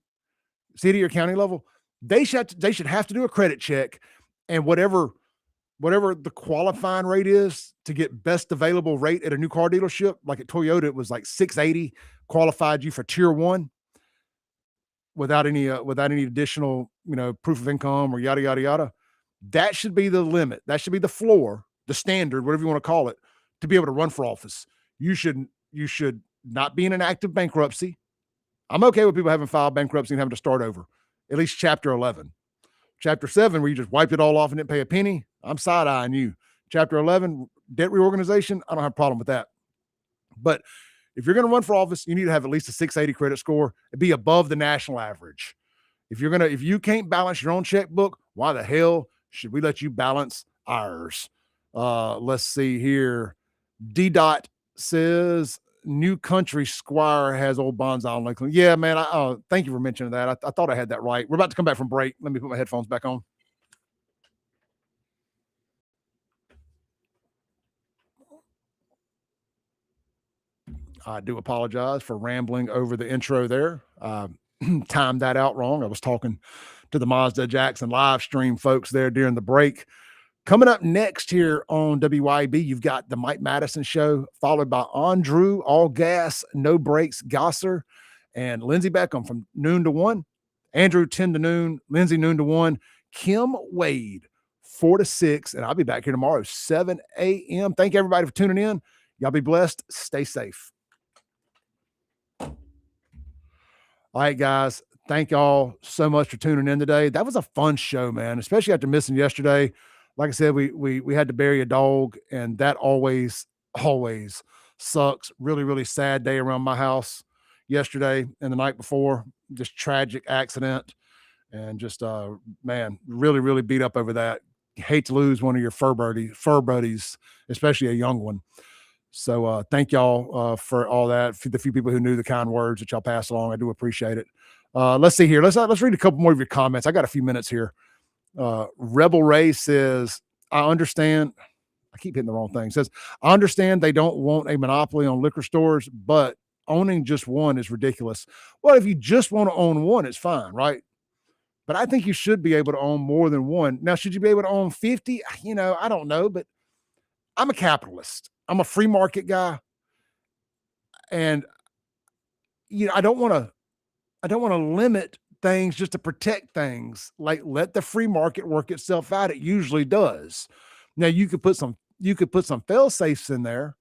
city or county level, they should have to do a credit check, and whatever the qualifying rate is to get best available rate at a new car dealership, like at Toyota, it was like 680 qualified you for tier 1 without any additional, proof of income or yada, yada, yada. That should be the limit. That should be the floor, the standard, whatever you want to call it, to be able to run for office. You should not be in an active bankruptcy. I'm okay with people having filed bankruptcy and having to start over, at least chapter 11. Chapter 7, where you just wiped it all off and didn't pay a penny, I'm side-eyeing you. Chapter 11, debt reorganization, I don't have a problem with that. But if you're going to run for office, you need to have at least a 680 credit score and be above the national average. If you can't balance your own checkbook, why the hell should we let you balance ours? Let's see here. D. Dot says New Country Squire has old Bonsai on Lakeland. Yeah, man. Thank you for mentioning that. I thought I had that right. We're about to come back from break. Let me put my headphones back on. I do apologize for rambling over the intro there. Timed that out wrong. I was talking to the Mazda Jackson live stream folks there during the break. Coming up next here on WYB, you've got the Mike Madison Show, followed by Andrew, All Gas, No Brakes, Gosser, and Lindsey Beckham from noon to 1. Andrew, 10 to noon. Lindsey, noon to 1. Kim Wade, 4 to 6. And I'll be back here tomorrow, 7 a.m. Thank you, everybody, for tuning in. Y'all be blessed. Stay safe. All right, guys. Thank y'all so much for tuning in today. That was a fun show, man, especially after missing yesterday. Like I said, we had to bury a dog, and that always sucks. Really, really sad day around my house. yesterday and the night before. Just tragic accident, and just man, really, really beat up over that. Hate to lose one of your fur buddies, especially a young one. So thank y'all for all that. For the few people who knew the kind words that y'all passed along, I do appreciate it. Let's see here. Let's read a couple more of your comments. I got a few minutes here. Rebel Ray says, I understand. I keep hitting the wrong thing. Says, I understand they don't want a monopoly on liquor stores, but owning just one is ridiculous. Well, if you just want to own one, it's fine, right? But I think you should be able to own more than one. Now, should you be able to own 50? I don't know, but I'm a capitalist. I'm a free market guy. And, I don't want to limit things just to protect things. Like, let the free market work itself out. It usually does. Now you could put some fail safes in there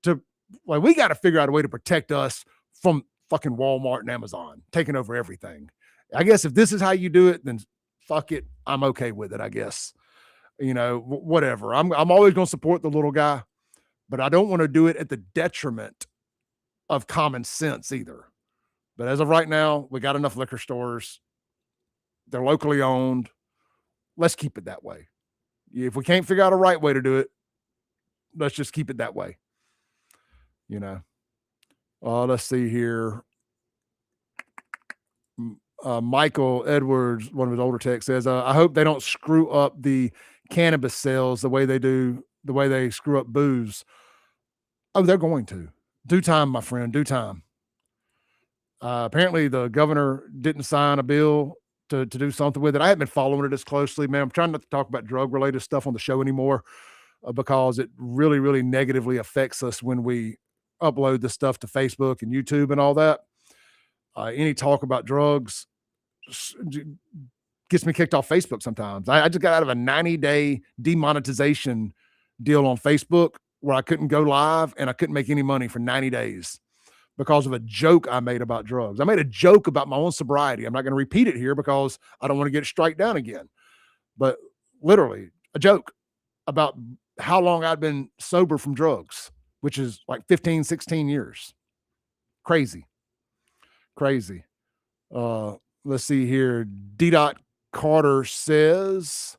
to, like, we got to figure out a way to protect us from fucking Walmart and Amazon taking over everything. I guess if this is how you do it, then fuck it. I'm okay with it, I guess. Whatever. I'm always going to support the little guy, but I don't want to do it at the detriment of common sense either. But as of right now, we got enough liquor stores. They're locally owned. Let's keep it that way. If we can't figure out a right way to do it, let's just keep it that way. Let's see here. Michael Edwards, one of his older texts, says, I hope they don't screw up the cannabis sales the way they screw up booze. Oh, they're going to. Due time, my friend, due time. Apparently the governor didn't sign a bill to do something with it. I haven't been following it as closely, man. I'm trying not to talk about drug related stuff on the show anymore because it really, really negatively affects us when we upload this stuff to Facebook and YouTube and all that. Any talk about drugs gets me kicked off Facebook sometimes. I just got out of a 90-day demonetization deal on Facebook where I couldn't go live and I couldn't make any money for 90 days. Because of a joke I made about drugs. I made a joke about my own sobriety. I'm not going to repeat it here because I don't want to get strike down again. But literally a joke about how long I'd been sober from drugs, which is like 15, 16 years. Crazy. Let's see here. D. Carter says,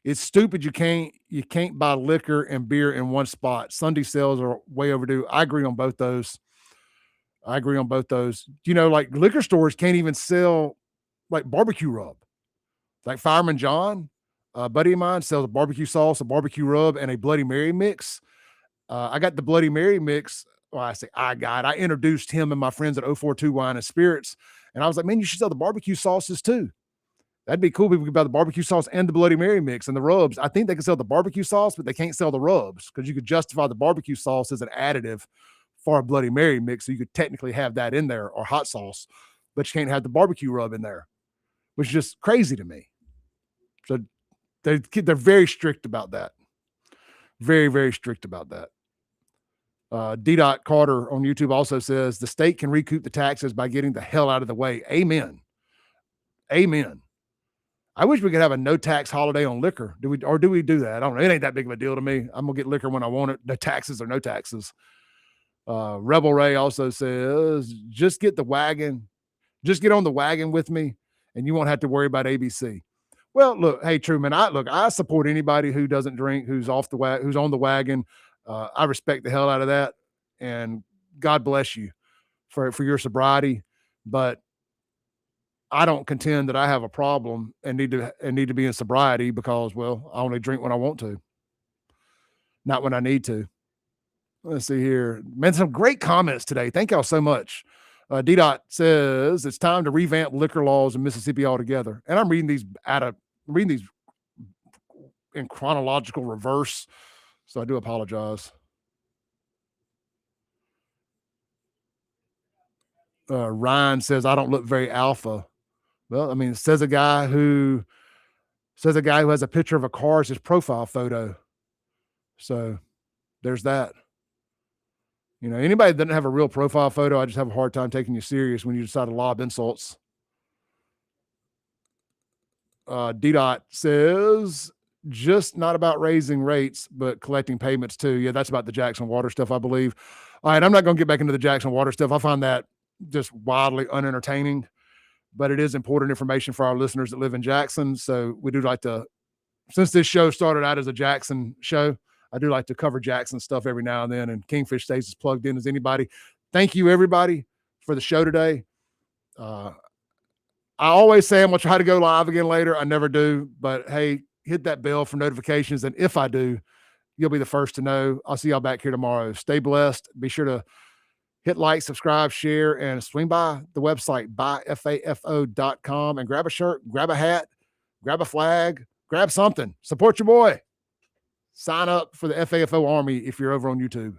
it's stupid you can't buy liquor and beer in one spot. Sunday sales are way overdue. I agree on both those. Like liquor stores can't even sell like barbecue rub. Like Fireman John, a buddy of mine, sells a barbecue sauce, a barbecue rub, and a Bloody Mary mix. I got the Bloody Mary mix. Well, I introduced him and my friends at 042 Wine and Spirits. And I was like, man, you should sell the barbecue sauces too. That'd be cool. People could buy the barbecue sauce and the Bloody Mary mix and the rubs. I think they can sell the barbecue sauce, but they can't sell the rubs because you could justify the barbecue sauce as an additive for a Bloody Mary mix. So you could technically have that in there or hot sauce, but you can't have the barbecue rub in there, which is just crazy to me. So they're very strict about that. Very, very strict about that. D. Carter on YouTube also says the state can recoup the taxes by getting the hell out of the way. Amen. I wish we could have a no tax holiday on liquor. Do we do that? I don't know. It ain't that big of a deal to me. I'm gonna get liquor when I want it. No taxes or no taxes. Rebel Ray also says, just get on the wagon with me and you won't have to worry about ABC. Well, look, hey, Truman, I support anybody who doesn't drink, who's on the wagon. I respect the hell out of that. And God bless you for your sobriety. But I don't contend that I have a problem and need to be in sobriety because, well, I only drink when I want to, not when I need to. Let's see here. Man, some great comments today. Thank y'all so much. D. says it's time to revamp liquor laws in Mississippi altogether. And I'm reading these in chronological reverse. So I do apologize. Ryan says, I don't look very alpha. Well, I mean, says a guy who has a picture of a car as his profile photo. So there's that. Anybody that doesn't have a real profile photo, I just have a hard time taking you serious when you decide to lob insults. D. says, just not about raising rates, but collecting payments too. Yeah, that's about the Jackson Water stuff, I believe. All right, I'm not going to get back into the Jackson Water stuff. I find that just wildly unentertaining, but it is important information for our listeners that live in Jackson. So we do like to, since this show started out as a Jackson show, I do like to cover Jackson stuff every now and then, and Kingfish stays as plugged in as anybody. Thank you, everybody, for the show today. I always say I'm going to try to go live again later. I never do, but hey, hit that bell for notifications. And if I do, you'll be the first to know. I'll see y'all back here tomorrow. Stay blessed. Be sure to hit like, subscribe, share, and swing by the website, buyfafo.com, and grab a shirt, grab a hat, grab a flag, grab something. Support your boy. Sign up for the FAFO Army if you're over on YouTube.